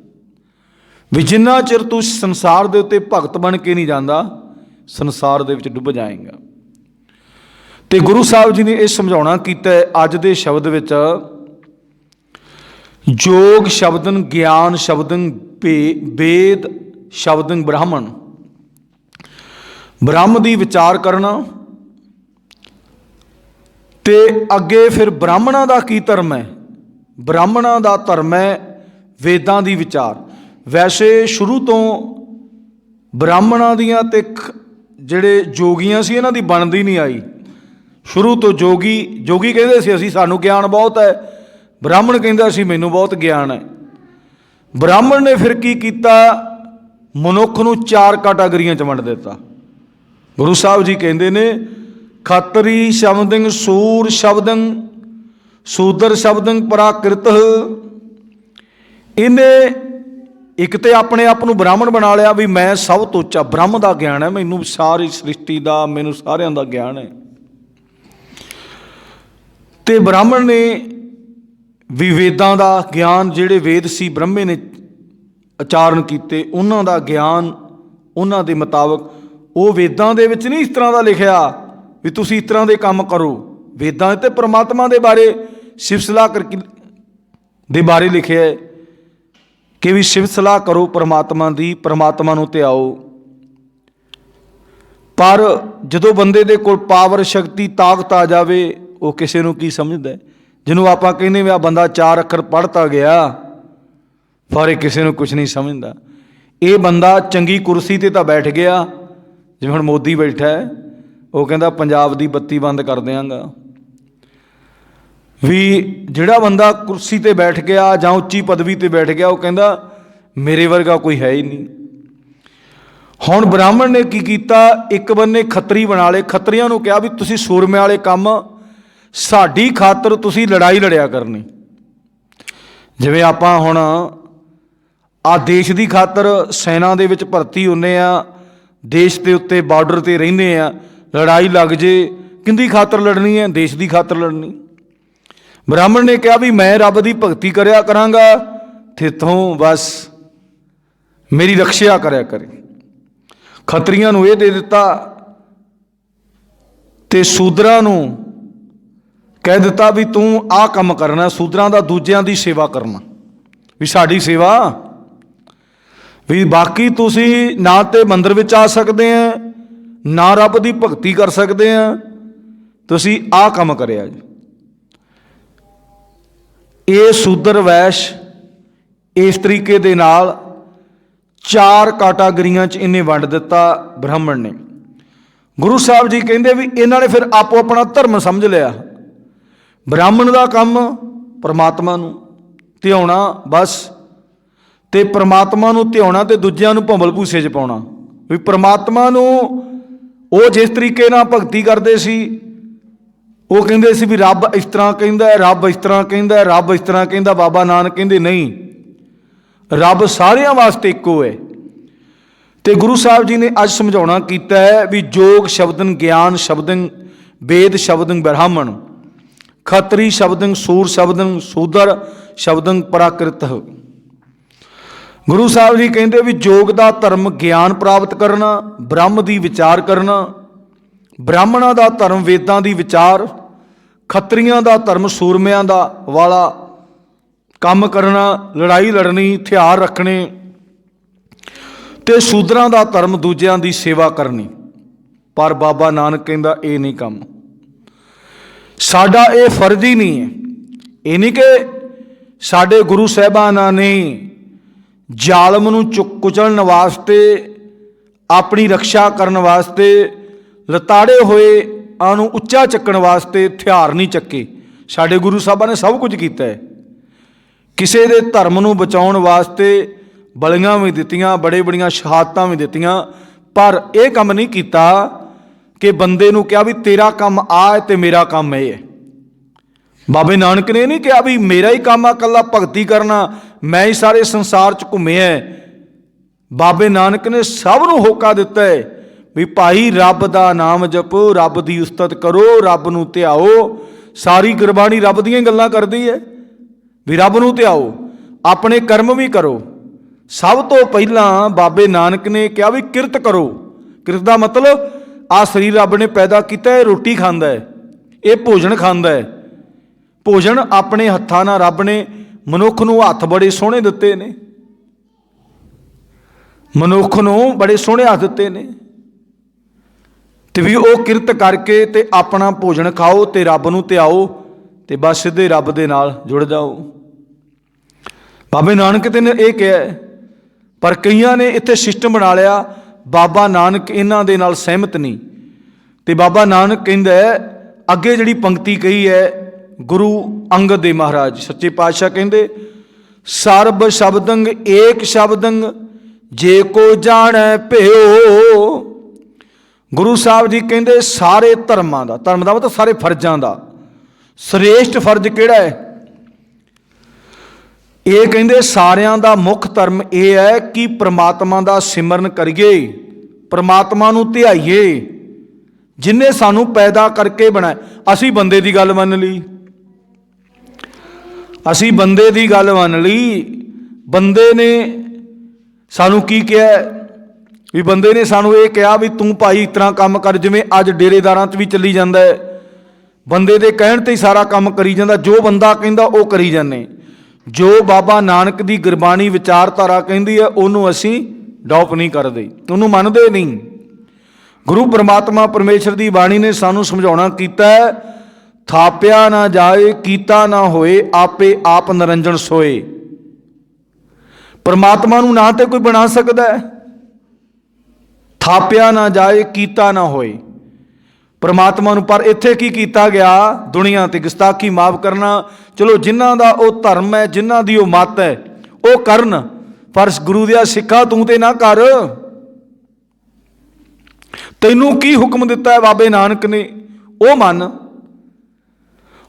S1: ਵੀ ਜਿੰਨਾ ਚਿਰ ਤੂੰ ਸੰਸਾਰ ਦੇ ਉੱਤੇ ਭਗਤ ਬਣ ਕੇ ਨਹੀਂ ਜਾਂਦਾ, ਸੰਸਾਰ ਦੇ ਵਿੱਚ ਡੁੱਬ ਜਾਏਗਾ। ਤੇ ਗੁਰੂ ਸਾਹਿਬ ਜੀ ਨੇ ਇਹ ਸਮਝਾਉਣਾ ਕੀਤਾ ਅੱਜ ਦੇ ਸ਼ਬਦ ਵਿੱਚ, ਜੋਗ ਸ਼ਬਦਨ ਗਿਆਨ ਸ਼ਬਦਨ ਵੇਦ ਸ਼ਬਦਨ ਬ੍ਰਾਹਮਣ। ਬ੍ਰਹਮ ਦੀ ਵਿਚਾਰ ਕਰਨਾ ਤੇ ਅੱਗੇ ਫਿਰ ਬ੍ਰਾਹਮਣਾਂ ਦਾ ਕੀ ਧਰਮ ਹੈ? ਬ੍ਰਾਹਮਣਾਂ ਦਾ ਧਰਮ ਹੈ ਵੇਦਾਂ ਦੀ ਵਿਚਾਰ। ਵੈਸੇ ਸ਼ੁਰੂ ਤੋਂ ਬ੍ਰਾਹਮਣਾਂ ਦੀਆਂ ਤੇ ਜਿਹੜੇ ਜੋਗੀਆਂ ਸੀ ਇਹਨਾਂ ਦੀ ਬਣਦੀ ਨਹੀਂ ਆਈ। ਸ਼ੁਰੂ ਤੋਂ ਜੋਗੀ ਕਹਿੰਦੇ ਸੀ ਅਸੀਂ, ਸਾਨੂੰ ਗਿਆਨ ਬਹੁਤ ਹੈ, ਬ੍ਰਾਹਮਣ ਕਹਿੰਦਾ ਸੀ ਮੈਨੂੰ ਬਹੁਤ ਗਿਆਨ ਹੈ। ਬ੍ਰਾਹਮਣ ਨੇ ਫਿਰ ਕੀ ਕੀਤਾ? ਮਨੁੱਖ ਨੂੰ 4 ਕੈਟਾਗਰੀਆਂ 'ਚ ਵੰਡ ਦਿੱਤਾ। ਗੁਰੂ ਸਾਹਿਬ ਜੀ ਕਹਿੰਦੇ ਨੇ, ਖੱਤਰੀ ਸ਼ਬਦੰ, ਸੂਰ ਸ਼ਬਦੰ, ਸੂਦਰ ਸ਼ਬਦੰ, ਪ੍ਰਾਕ੍ਰਿਤ। ਇਹਨੇ ਇੱਕ ਤੇ ਆਪਣੇ ਆਪ ਨੂੰ ਬ੍ਰਾਹਮਣ ਬਣਾ ਲਿਆ ਵੀ ਮੈਂ ਸਭ ਤੋਂ ਉੱਚਾ, ਬ੍ਰਹਮ ਦਾ ਗਿਆਨ ਹੈ ਮੈਨੂੰ, ਸਾਰੀ ਸ੍ਰਿਸ਼ਟੀ ਦਾ, ਮੈਨੂੰ ਸਾਰਿਆਂ ਦਾ ਗਿਆਨ ਹੈ। ਤੇ ਬ੍ਰਾਹਮਣ ਨੇ ਵੀ ਵੇਦਾਂ ਦਾ ਗਿਆਨ, ਜਿਹੜੇ ਵੇਦ ਸੀ ਬ੍ਰਹਮੇ ਨੇ ਉਚਾਰਨ ਕੀਤੇ, ਉਹਨਾਂ ਦਾ ਗਿਆਨ, ਉਹਨਾਂ ਦੇ ਮੁਤਾਬਕ। ਉਹ ਵੇਦਾਂ ਦੇ ਵਿੱਚ ਨਹੀਂ ਇਸ ਤਰ੍ਹਾਂ ਦਾ ਲਿਖਿਆ ਵੀ ਤੁਸੀਂ ਇਸ ਤਰ੍ਹਾਂ ਦੇ ਕੰਮ ਕਰੋ। ਵੇਦਾਂ ਤੇ ਪਰਮਾਤਮਾ ਦੇ ਬਾਰੇ, ਸ਼ਿਵ ਸਲਾਹ ਕਰਕੇ ਦੇ ਬਾਰੇ ਲਿਖਿਆ ਹੈ ਕਿ ਵੀ ਸ਼ਿਵ ਸਲਾਹ ਕਰੋ ਪਰਮਾਤਮਾ ਦੀ, ਪਰਮਾਤਮਾ ਨੂੰ ਧਿਆਓ। ਪਰ ਜਦੋਂ ਬੰਦੇ ਦੇ ਕੋਲ ਪਾਵਰ, ਸ਼ਕਤੀ, ਤਾਕਤ ਆ ਜਾਵੇ, ਉਹ ਕਿਸੇ ਨੂੰ ਕੀ ਸਮਝਦਾ? ਜਿਹਨੂੰ ਆਪਾਂ ਕਹਿੰਦੇ ਵੀ ਆ ਬੰਦਾ 4 ਅੱਖਰ ਪੜ੍ਹ ਤਾਂ ਗਿਆ, ਪਰ ਇਹ ਕਿਸੇ ਨੂੰ ਕੁਛ ਨਹੀਂ ਸਮਝਦਾ। ਇਹ ਬੰਦਾ ਚੰਗੀ ਕੁਰਸੀ 'ਤੇ ਤਾਂ ਬੈਠ ਗਿਆ, ਜਿਵੇਂ ਹੁਣ ਮੋਦੀ ਬੈਠਾ ਹੈ, ਉਹ ਕਹਿੰਦਾ ਪੰਜਾਬ ਦੀ ਬੱਤੀ ਬੰਦ ਕਰ ਦਿਆਂਗਾ। ਵੀ ਜਿਹੜਾ ਬੰਦਾ ਕੁਰਸੀ 'ਤੇ ਬੈਠ ਗਿਆ ਜਾਂ ਉੱਚੀ ਪਦਵੀ 'ਤੇ ਬੈਠ ਗਿਆ, ਉਹ ਕਹਿੰਦਾ ਮੇਰੇ ਵਰਗਾ ਕੋਈ ਹੈ ਹੀ ਨਹੀਂ। ਹੁਣ ਬ੍ਰਾਹਮਣ ਨੇ ਕੀ ਕੀਤਾ? ਇੱਕ ਬੰਨੇ ਖੱਤਰੀ ਬਣਾ ਲਏ। ਖੱਤਰੀਆਂ ਨੂੰ ਕਿਹਾ ਵੀ ਤੁਸੀਂ ਸੂਰਮੇ ਵਾਲੇ ਕੰਮ, ਸਾਡੀ ਖਾਤਰ ਤੁਸੀਂ ਲੜਾਈ ਲੜਿਆ ਕਰਨੀ। ਜਿਵੇਂ ਆਪਾਂ ਹੁਣ ਆ ਦੇਸ਼ ਦੀ ਖਾਤਰ ਸੈਨਾ ਦੇ ਵਿੱਚ ਭਰਤੀ ਹੁੰਦੇ ਆ, ਦੇਸ਼ ਦੇ ਉੱਤੇ ਬਾਰਡਰ 'ਤੇ ਰਹਿੰਦੇ ਆ, ਲੜਾਈ ਲੱਗ ਜੇ ਕਿਹਦੀ ਖਾਤਰ ਲੜਨੀ ਹੈ? ਦੇਸ਼ ਦੀ ਖਾਤਰ ਲੜਨੀ। ਬ੍ਰਾਹਮਣ ਨੇ ਕਿਹਾ ਵੀ ਮੈਂ ਰੱਬ ਦੀ ਭਗਤੀ ਕਰਿਆ ਕਰਾਂਗਾ, ਥੇਥੋਂ ਬਸ ਮੇਰੀ ਰੱਖਿਆ ਕਰਿਆ ਕਰੇ। ਖੱਤਰੀਆਂ ਨੂੰ ਇਹ ਦੇ ਦਿੱਤਾ ਤੇ ਸ਼ੂਦਰਾਂ ਨੂੰ ਕਹਿ ਦਿੱਤਾ ਵੀ ਤੂੰ ਆਹ ਕੰਮ ਕਰਨਾ। ਸ਼ੂਦਰਾਂ ਦਾ ਦੂਜਿਆਂ ਦੀ ਸੇਵਾ ਕਰਨਾ, ਵੀ ਸਾਡੀ ਸੇਵਾ, ਵੀ ਬਾਕੀ ਤੁਸੀਂ ਨਾ ਤੇ ਮੰਦਰ ਵਿੱਚ ਆ ਸਕਦੇ ਆ, ਨਾ ਰੱਬ ਦੀ ਭਗਤੀ ਕਰ ਸਕਦੇ ਆ, ਤੁਸੀਂ ਆਹ ਕੰਮ ਕਰਿਆ ਜੀ। ਇਹ ਸ਼ੂਦਰ ਵੈਸ਼ ਇਸ ਤਰੀਕੇ ਦੇ ਨਾਲ 4 ਕੈਟਾਗਰੀਆਂ 'ਚ ਇਹਨੇ ਵੰਡ ਦਿੱਤਾ ਬ੍ਰਾਹਮਣ ਨੇ। ਗੁਰੂ ਸਾਹਿਬ ਜੀ ਕਹਿੰਦੇ ਵੀ ਇਹਨਾਂ ਨੇ ਫਿਰ ਆਪੋ ਆਪਣਾ ਧਰਮ ਸਮਝ ਲਿਆ। ਬ੍ਰਾਹਮਣ ਦਾ ਕੰਮ ਪਰਮਾਤਮਾ ਨੂੰ ਧਿਆਉਣਾ ਬਸ, ਤੇ ਪਰਮਾਤਮਾ ਨੂੰ ਧਿਆਉਣਾ ਤੇ ਦੂਜਿਆਂ ਨੂੰ ਭੰਬਲ ਭੂਸੇ 'ਚ ਪਾਉਣਾ। ਵੀ ਪਰਮਾਤਮਾ ਨੂੰ ਉਹ ਜਿਸ ਤਰੀਕੇ ਨਾਲ ਭਗਤੀ ਕਰਦੇ ਸੀ, ਉਹ ਕਹਿੰਦੇ ਸੀ ਵੀ ਰੱਬ ਇਸ ਤਰ੍ਹਾਂ ਕਹਿੰਦਾ, ਰੱਬ ਇਸ ਤਰ੍ਹਾਂ ਕਹਿੰਦਾ, ਰੱਬ ਇਸ ਤਰ੍ਹਾਂ ਕਹਿੰਦਾ। ਬਾਬਾ ਨਾਨਕ ਕਹਿੰਦੇ ਨਹੀਂ, ਰੱਬ ਸਾਰਿਆਂ ਵਾਸਤੇ ਇੱਕੋ ਹੈ। ਤੇ ਗੁਰੂ ਸਾਹਿਬ ਜੀ ਨੇ ਅੱਜ ਸਮਝਾਉਣਾ ਕੀਤਾ ਹੈ ਵੀ ਜੋਗ ਸ਼ਬਦਨ, ਗਿਆਨ ਸ਼ਬਦਨ, ਵੇਦ ਸ਼ਬਦਨ ਬ੍ਰਾਹਮਣ, ਖੱਤਰੀ ਸ਼ਬਦਨ, ਸੂਰ ਸ਼ਬਦਨ, ਸੂਦਰ ਸ਼ਬਦਨ, ਪ੍ਰਾਕ੍ਰਿਤ। ਗੁਰੂ ਸਾਹਿਬ ਜੀ ਕਹਿੰਦੇ ਵੀ ਜੋਗ ਦਾ ਧਰਮ ਗਿਆਨ ਪ੍ਰਾਪਤ ਕਰਨਾ, ਬ੍ਰਹਮ ਦੀ ਵਿਚਾਰ ਕਰਨਾ। ਬ੍ਰਾਹਮਣਾਂ ਦਾ ਧਰਮ ਵੇਦਾਂ ਦੀ ਵਿਚਾਰ, ਖੱਤਰੀਆਂ ਦਾ ਧਰਮ ਸੂਰਮਿਆਂ ਦਾ ਵਾਲਾ ਕੰਮ ਕਰਨਾ, ਲੜਾਈ ਲੜਨੀ, ਹਥਿਆਰ ਰੱਖਣੇ, ਤੇ ਸ਼ੂਦਰਾਂ ਦਾ ਧਰਮ ਦੂਜਿਆਂ ਦੀ ਸੇਵਾ ਕਰਨੀ। ਪਰ ਬਾਬਾ ਨਾਨਕ ਕਹਿੰਦਾ ਇਹ ਨਹੀਂ ਕੰਮ, ਸਾਡਾ ਇਹ ਫਰਜ਼ ਹੀ ਨਹੀਂ ਹੈ। ਇਹ ਨਹੀਂ ਕਿ ਸਾਡੇ ਗੁਰੂ ਸਾਹਿਬਾਨਾਂ ਨੇ ਜ਼ਾਲਮ ਨੂੰ ਕੁਚਲਣ ਵਾਸਤੇ, ਆਪਣੀ ਰੱਖਿਆ ਕਰਨ ਵਾਸਤੇ, ਲਤਾੜੇ ਹੋਏ ਨੂੰ ਉੱਚਾ ਚੱਕਣ ਵਾਸਤੇ ਹਥਿਆਰ ਨਹੀਂ ਚੱਕੇ। ਸਾਡੇ ਗੁਰੂ ਸਾਹਿਬਾਂ ਨੇ ਸਭ ਕੁਝ ਕੀਤਾ ਹੈ। ਕਿਸੇ ਦੇ ਧਰਮ ਨੂੰ ਬਚਾਉਣ ਵਾਸਤੇ ਬਲੀਆਂ ਵੀ ਦਿੱਤੀਆਂ, ਬੜੀਆਂ ਸ਼ਹਾਦਤਾਂ ਵੀ ਦਿੱਤੀਆਂ, ਪਰ ਇਹ ਕੰਮ ਨਹੀਂ ਕੀਤਾ ਕਿ ਬੰਦੇ ਨੂੰ ਕਿਹਾ ਵੀ ਤੇਰਾ ਕੰਮ ਆ ਹੈ ਤੇ ਮੇਰਾ ਕੰਮ ਇਹ ਹੈ। ਬਾਬੇ ਨਾਨਕ ਨੇ ਨਹੀਂ ਕਿਹਾ ਵੀ ਮੇਰਾ ਹੀ ਕੰਮ ਆ ਇਕੱਲਾ ਭਗਤੀ ਕਰਨਾ, ਮੈਂ ਹੀ ਸਾਰੇ ਸੰਸਾਰ 'ਚ ਘੁੰਮਿਆ। ਬਾਬੇ ਨਾਨਕ ਨੇ ਸਭ ਨੂੰ ਹੋਕਾ ਦਿੱਤਾ ਹੈ ਵੀ ਭਾਈ ਰੱਬ ਦਾ ਨਾਮ ਜਪੋ, ਰੱਬ ਦੀ ਉਸਤਤ ਕਰੋ, ਰੱਬ ਨੂੰ ਧਿਆਓ, सारी गुरबाणी रब दीयां गल्लां करदी है भी रब नूं ध्याओ, अपने कर्म भी करो। सब तो पहलां बाबे नानक ने कहा भी किरत करो। किरत का मतलब आ शरीर रब ने पैदा किया है, रोटी खांदा है, ये भोजन खांदा है। भोजन अपने हत्थां नाल रब ने मनुख नूं हत्थ बड़े सोहणे दित्ते ने, मनुख नूं बड़े सोहणे हत्थ दित्ते ने, ते भी वो किरत करके ते अपना भोजन खाओ ते रब नूं ध्याओ ते बस सीधे रब दे नाल जुड़ जाओ। बाबे नानक ने यह कहा, पर कईयां ने इत्थे सिस्टम बना लिया, बाबा नानक इन्हां दे नाल सहमत नहीं। ते बाबा नानक कहंदा है, अगे जिहड़ी पंक्ति कही है गुरु अंगद देव महाराज सच्चे पातशाह कहंदे, सर्ब शब्दंग एक शब्दंग जे को जाणै भ्यो। गुरु साहब जी कहंदे सारे धर्मां दा, धर्म दा मतलब सारे फर्जां दा श्रेष्ठ फर्ज किहड़ा है? ये कहंदे सारियां दा मुख धर्म यह है कि परमात्मा दा सिमरन करिए, परमात्मा नूं ध्याईए जिन्हें सानू पैदा करके बनाया। असी बंदे दी गल मन ली, असी बंदे दी गल मन ली, बंदे ने सानू की कहा भी बंदे ने सानू ये कहा भी तू भाई इस तरह काम कर, जिवें अज डेरेदारां च भी चली जांदा है, बंदे दे कहण ते ही सारा काम करी जांदा, जो बंदा कहंदा वो करी जाने। जो बाबा नानक दी गुरबाणी विचारधारा कहंदी है उहनूं असी डॉप नहीं करदे, उहनूं मनदे नहीं। गुरु परमात्मा परमेश्वर दी बाणी ने सानू समझाउणा कीता है, थापिया ना जाए कीता ना होए आपे आप निरंजन सोए। परमात्मा नूं ना ते कोई बना सकदा है, थापिया ना जाए कीता ना होए परमात्मा नूं। पर इत्थे की कीता गया, दुनिया ते गुस्ताखी माफ करना, चलो जिन्हां दा वो धर्म है, जिन्हां दी वो मत है वो करन, पर गुरु दिया सिक्खा तू ते ना कर। तैनूं की हुक्म दिता है बाबे नानक ने वो मन।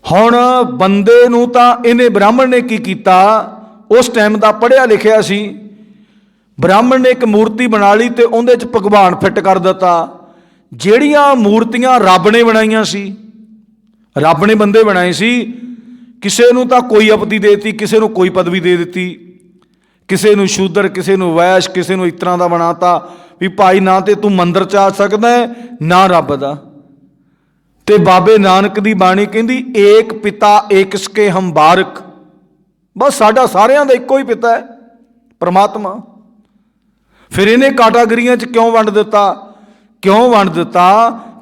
S1: हुण बंदे नूं तां इहने ब्राह्मण ने की कीता, उस टाइम दा पढ़िया लिखिया सी, ब्राह्मण ने एक मूर्ति बना ली ते उहदे च भगवान फिट कर दिता। ਜਿਹੜੀਆਂ ਮੂਰਤੀਆਂ ਰੱਬ ਨੇ ਬਣਾਈਆਂ ਸੀ, ਰੱਬ ਨੇ ਬੰਦੇ ਬਣਾਏ ਸੀ, ਕਿਸੇ ਨੂੰ ਤਾਂ ਕੋਈ ਅਪਤੀ ਦੇ ਦਿੱਤੀ, ਕਿਸੇ ਨੂੰ ਕੋਈ ਪਦਵੀ ਦੇ ਦਿੱਤੀ, ਕਿਸੇ ਨੂੰ ਸ਼ੂਦਰ, ਕਿਸੇ ਨੂੰ ਵੈਸ਼, ਕਿਸੇ ਨੂੰ ਇਸ ਤਰ੍ਹਾਂ ਦਾ ਬਣਾਤਾ ਵੀ ਭਾਈ ਨਾ ਤੇ ਤੂੰ ਮੰਦਰ ਚ ਆ ਸਕਦਾ ਹੈ ਨਾ ਰੱਬ ਦਾ। ਤੇ ਬਾਬੇ ਨਾਨਕ ਦੀ ਬਾਣੀ ਕਹਿੰਦੀ ਏਕ ਪਿਤਾ ਏਕ ਸਕੇ ਹਮ ਬਾਰਕ, ਬਸ ਸਾਡਾ ਸਾਰਿਆਂ ਦਾ ਇੱਕੋ ਹੀ ਪਿਤਾ ਹੈ परमात्मा। फिर इन्हें कैटागरियां च क्यों वंड दिता? क्यों वंड दिता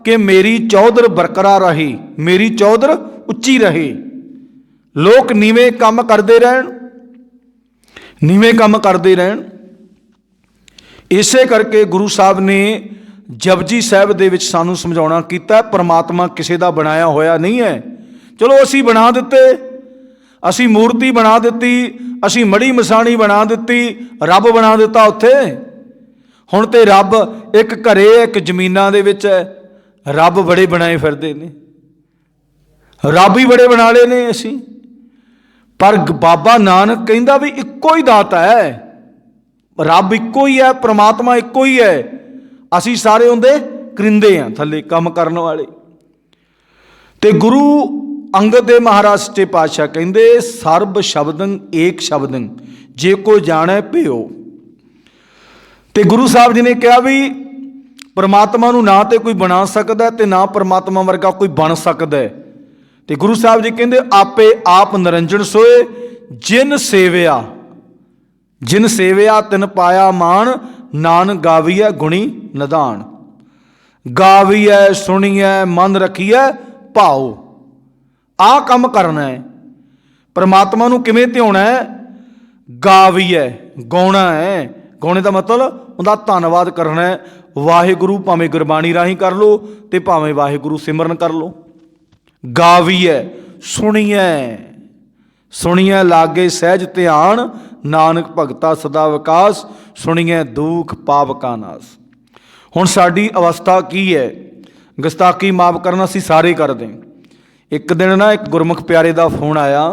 S1: कि मेरी चौधर बरकरार रहे, मेरी चौधर उच्ची रहे, लोग नीवें काम करते रहन, नीवें काम करते रहन। इसे करके गुरु साहब ने जपजी साहब दे विच सानू समझाउणा कीता, परमात्मा किसी का बनाया होया नहीं है। चलो असी बना दिते, असी मूर्ति बना दिती, असी मड़ी मसाणी बना दिती, रब बना दिता उत्थे। हुण ते रब एक घरे एक जमीनां दे विच है, रब बड़े बनाए फिरदे ने, रब ही बड़े बना ले ने असी। पर बाबा नानक कहंदा भी इक्को ही दाता है, रब इक्को ही है, परमात्मा इक्को ही है, असी सारे उहदे करिंदे हैं, थले काम करने वाले। ते गुरु अंगद देव महाराज सच्चे पातशाह कहंदे सर्ब शब्दं एक शब्दं जे को जाने भ्यो। ते गुरु साहब जी ने कहा भी परमात्मा नूं ना तो कोई बना सकता ते ना परमात्मा वर्गा कोई बन सकता है। ते गुरु साहब जी कहंदे आपे आप निरंजन सोए, जिन सेविया, जिन सेविया तिन पाया मान, नान गावीए गुणी निधान। गावीए सुनीए मन रखीए भाओ, आ काम करना है। परमात्मा नूं किवें ध्याउणा है? गावीए गाउणा है, गाने का मतलब उहदा धन्नवाद करना है। वाहिगुरु भावें गुरबाणी राही कर लो ते भावें वाहिगुरु सिमरन कर लो। गावीए सुनीए, सुनीए लागे सहज ध्यान, नानक भगता सदा विकास, सुनीए दुख पाप का नाश। हुण साडी अवस्था की है? गुस्ताखी माफ करना असीं सारे करदे। एक दिन ना एक गुरमुख प्यारे का फोन आया,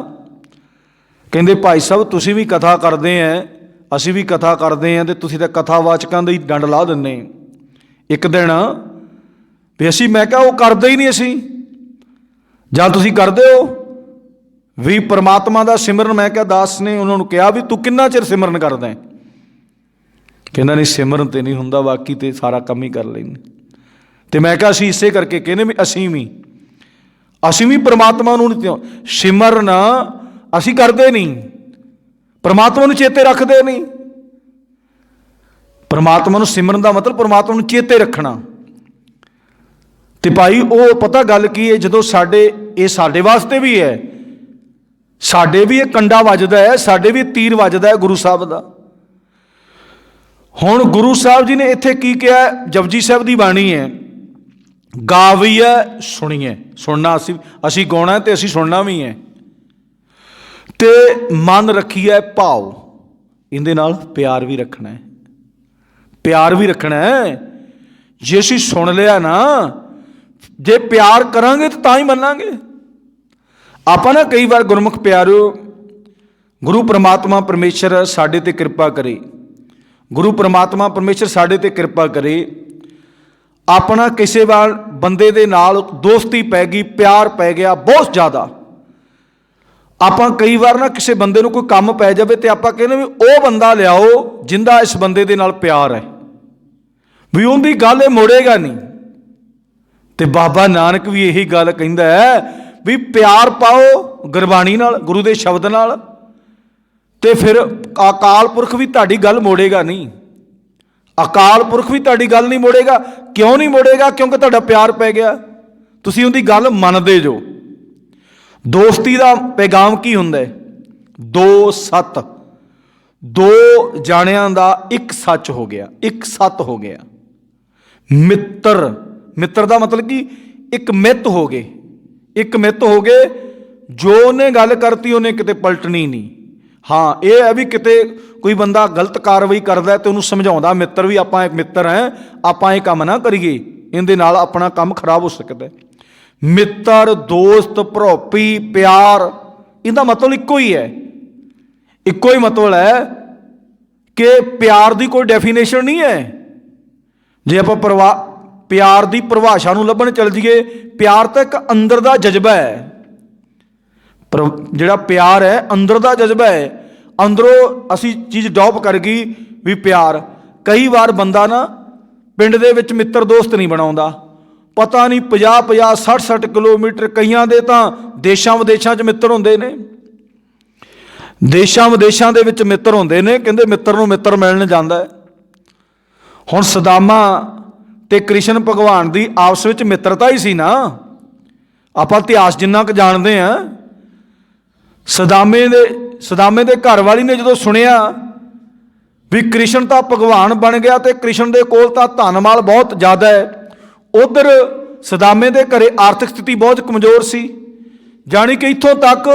S1: कहंदे भाई साहब तुसीं भी कथा करते हैं, असीं भी कथा करते हैं, तो तुसीं तां कथावाचकां दी डंड ला दिंदे। एक दिन भी असीं, मैं कहा वो करदे ही नहीं, असीं ਜਾਂ ਤੁਸੀਂ ਕਰਦੇ ਹੋ ਵੀ परमात्मा ਦਾ ਸਿਮਰਨ? ਮੈਂ ਕਿਹਾ ਦਾਸ ਨੇ ਉਹਨਾਂ ਨੂੰ ਕਿਹਾ ਵੀ ਤੂੰ ਕਿੰਨਾ ਚਿਰ ਸਿਮਰਨ ਕਰਦਾ ਹੈ? ਕਹਿੰਦਾ ਨਹੀਂ ਸਿਮਰਨ ਤੇ ਨਹੀਂ ਹੁੰਦਾ, ਬਾਕੀ ਤੇ ਸਾਰਾ ਕੰਮ ਹੀ ਕਰ ਲੈਂਦੇ। ਤੇ ਮੈਂ ਕਿਹਾ ਅਸੀਂ ਇਸੇ ਕਰਕੇ ਕਹਿੰਦੇ ਵੀ ਅਸੀਂ ਵੀ परमात्मा ਨੂੰ ਨਹੀਂ ਸਿਮਰਨ ਅਸੀਂ ਕਰਦੇ ਨਹੀਂ, परमात्मा ਨੂੰ ਚੇਤੇ ਰੱਖਦੇ ਨਹੀਂ। परमात्मा ਨੂੰ ਸਿਮਰਨ ਦਾ ਮਤਲਬ परमात्मा ਨੂੰ ਚੇਤੇ ਰੱਖਣਾ। ਤੇ ਭਾਈ ਉਹ ਪਤਾ ਗੱਲ ਕੀ ਹੈ, ਜਦੋਂ ਇਹ ਸਾਡੇ ਵਾਸਤੇ ਵੀ ਹੈ, ਸਾਡੇ ਵੀ ਇਹ ਕੰਡਾ ਵੱਜਦਾ ਹੈ, ਸਾਡੇ ਵੀ ਤੀਰ ਵੱਜਦਾ ਹੈ ਗੁਰੂ ਸਾਹਿਬ ਦਾ। ਹੁਣ ਗੁਰੂ ਸਾਹਿਬ ਜੀ ਨੇ ਇੱਥੇ ਕੀ ਕਿਹਾ? ਜਪਜੀ ਸਾਹਿਬ ਦੀ ਬਾਣੀ ਹੈ, ਗਾਵੀਐ ਸੁਣੀਏ। ਸੁਣਨਾ ਅਸੀਂ ਗਾਉਣਾ ਤੇ ਅਸੀਂ ਸੁਣਨਾ ਵੀ ਹੈ। ਤੇ ਮਨ ਰੱਖੀਐ ਭਾਵ, ਇਹਦੇ ਨਾਲ ਪਿਆਰ ਵੀ ਰੱਖਣਾ ਹੈ, ਪਿਆਰ ਵੀ ਰੱਖਣਾ ਹੈ। ਜੇ ਅਸੀਂ ਸੁਣ ਲਿਆ ਨਾ, ਜੇ ਪਿਆਰ ਕਰਾਂਗੇ ਤਾਂ ਹੀ ਮੰਨਾਂਗੇ ਆਪਾਂ ਨਾ। ਕਈ ਵਾਰ ਗੁਰਮੁਖ ਪਿਆਰਿਓ, ਗੁਰੂ परमात्मा परमेश्वर ਸਾਡੇ ਤੇ ਕਿਰਪਾ ਕਰੇ, ਗੁਰੂ परमात्मा परमेश्वर ਸਾਡੇ ਤੇ ਕਿਰਪਾ ਕਰੇ। ਆਪਣਾ ਕਿਸੇ ਵਾਰ ਬੰਦੇ ਦੇ ਨਾਲ ਦੋਸਤੀ ਪੈ ਗਈ, ਪਿਆਰ ਪੈ ਗਿਆ ਬਹੁਤ ਜ਼ਿਆਦਾ। ਆਪਾਂ ਕਈ ਵਾਰ ਨਾ ਕਿਸੇ ਬੰਦੇ ਨੂੰ ਕੋਈ ਕੰਮ ਪੈ ਜਾਵੇ ਤੇ ਆਪਾਂ ਕਹਿੰਦੇ ਵੀ ਉਹ ਬੰਦਾ ਲਿਆਓ ਜਿੰਦਾ ਇਸ ਬੰਦੇ ਦੇ ਨਾਲ ਪਿਆਰ ਹੈ, ਵੀ ਉਹਦੀ ਗੱਲ ਇਹ ਮੋੜੇਗਾ ਨਹੀਂ। ਤੇ ਬਾਬਾ ਨਾਨਕ ਵੀ ਇਹੀ ਗੱਲ ਕਹਿੰਦਾ ਹੈ ਵੀ ਪਿਆਰ ਪਾਓ ਗੁਰਬਾਣੀ ਨਾਲ, ਗੁਰੂ ਦੇ ਸ਼ਬਦ ਨਾਲ, ਤੇ ਫਿਰ ਅਕਾਲ ਪੁਰਖ ਵੀ ਤੁਹਾਡੀ ਗੱਲ ਮੋੜੇਗਾ ਨਹੀਂ। ਅਕਾਲ ਪੁਰਖ ਵੀ ਤੁਹਾਡੀ ਗੱਲ ਨਹੀਂ ਮੋੜੇਗਾ। ਕਿਉਂ ਨਹੀਂ ਮੋੜੇਗਾ? ਕਿਉਂਕਿ ਤੁਹਾਡਾ ਪਿਆਰ ਪੈ ਗਿਆ, ਤੁਸੀਂ ਉਹਦੀ ਗੱਲ ਮੰਨਦੇ ਜੋ। ਦੋਸਤੀ ਦਾ ਪੈਗਾਮ ਕੀ ਹੁੰਦਾ ਹੈ? ਦੋ ਸੱਤ, ਦੋ ਜਾਣਿਆਂ ਦਾ ਇੱਕ ਸੱਚ ਹੋ ਗਿਆ, ਇੱਕ ਸੱਤ ਹੋ ਗਿਆ। ਮਿੱਤਰ ਦਾ ਮਤਲਬ ਕਿ ਇੱਕ ਮਿੱਤ ਹੋ ਗਏ, ਇੱਕ ਮਿੱਤ ਹੋ ਗਏ। ਜੋ ਉਹਨੇ ਗੱਲ ਕਰਤੀ ਉਹਨੇ ਕਿਤੇ ਪਲਟਣੀ ਨਹੀਂ। ਹਾਂ, ਇਹ ਹੈ ਵੀ ਕਿਤੇ ਕੋਈ ਬੰਦਾ ਗਲਤ ਕਾਰਵਾਈ ਕਰਦਾ ਤੇ ਉਹਨੂੰ ਸਮਝਾਉਂਦਾ ਮਿੱਤਰ ਵੀ ਆਪਾਂ ਇੱਕ ਮਿੱਤਰ ਹੈ, ਆਪਾਂ ਇਹ ਕੰਮ ਨਾ ਕਰੀਏ, ਇਹਦੇ ਨਾਲ ਆਪਣਾ ਕੰਮ ਖਰਾਬ ਹੋ ਸਕਦਾ। ਮਿੱਤਰ, ਦੋਸਤ, ਭਰੋਪੀ, ਪਿਆਰ, ਇਹਦਾ ਮਤਲਬ ਇੱਕੋ ਹੀ ਹੈ। ਇੱਕੋ ਹੀ ਮਤਲਬ ਹੈ ਕਿ ਪਿਆਰ ਦੀ ਕੋਈ ਡੈਫੀਨੇਸ਼ਨ ਨਹੀਂ ਹੈ। ਜੇ ਆਪਾਂ ਪਿਆਰ ਦੀ ਪਰਿਭਾਸ਼ਾ ਨੂੰ ਲੱਭਣ ਚੱਲ ਜਾਈਏ, ਪਿਆਰ ਤਾਂ ਇੱਕ ਅੰਦਰ ਦਾ ਜਜ਼ਬਾ ਹੈ। ਪਰ ਜਿਹੜਾ ਪਿਆਰ ਹੈ ਅੰਦਰ ਦਾ ਜਜ਼ਬਾ ਹੈ। ਅੰਦਰੋਂ ਅਸੀਂ ਚੀਜ਼ ਡੌਪ ਕਰ ਗਈ ਵੀ ਪਿਆਰ। ਕਈ ਵਾਰ ਬੰਦਾ ਨਾ ਪਿੰਡ ਦੇ ਵਿੱਚ ਮਿੱਤਰ ਦੋਸਤ ਨਹੀਂ ਬਣਾਉਂਦਾ, ਪਤਾ ਨਹੀਂ 50-50, 60-60 ਕਿਲੋਮੀਟਰ, ਕਈਆਂ ਦੇ ਤਾਂ ਦੇਸ਼ਾਂ ਵਿਦੇਸ਼ਾਂ 'ਚ ਮਿੱਤਰ ਹੁੰਦੇ ਨੇ, ਦੇਸ਼ਾਂ ਵਿਦੇਸ਼ਾਂ ਦੇ ਵਿੱਚ ਮਿੱਤਰ ਹੁੰਦੇ ਨੇ। ਕਹਿੰਦੇ ਮਿੱਤਰ ਨੂੰ ਮਿੱਤਰ ਮਿਲਣ ਜਾਂਦਾ ਹੈ। ਹੁਣ ਸਦਾਮਾ ਤੇ ਕ੍ਰਿਸ਼ਨ ਭਗਵਾਨ ਦੀ ਆਪਸ ਵਿੱਚ ਮਿੱਤਰਤਾ ਹੀ ਸੀ ਨਾ। ਆਪਾਂ ਇਤਿਹਾਸ ਜਿੰਨਾ ਕੁ ਜਾਣਦੇ ਹਾਂ, ਸਦਾਮੇ ਦੇ ਘਰ ਵਾਲੀ ਨੇ ਜਦੋਂ ਸੁਣਿਆ ਵੀ ਕ੍ਰਿਸ਼ਨ ਤਾਂ ਭਗਵਾਨ ਬਣ ਗਿਆ ਤੇ ਕ੍ਰਿਸ਼ਨ ਦੇ ਕੋਲ ਤਾਂ ਧਨ ਮਾਲ ਬਹੁਤ ਜ਼ਿਆਦਾ ਹੈ, ਉਧਰ ਸਦਾਮੇ ਦੇ ਘਰੇ ਆਰਥਿਕ ਸਥਿਤੀ ਬਹੁਤ ਕਮਜ਼ੋਰ ਸੀ। ਜਾਣੀ ਕਿ ਇੱਥੋਂ ਤੱਕ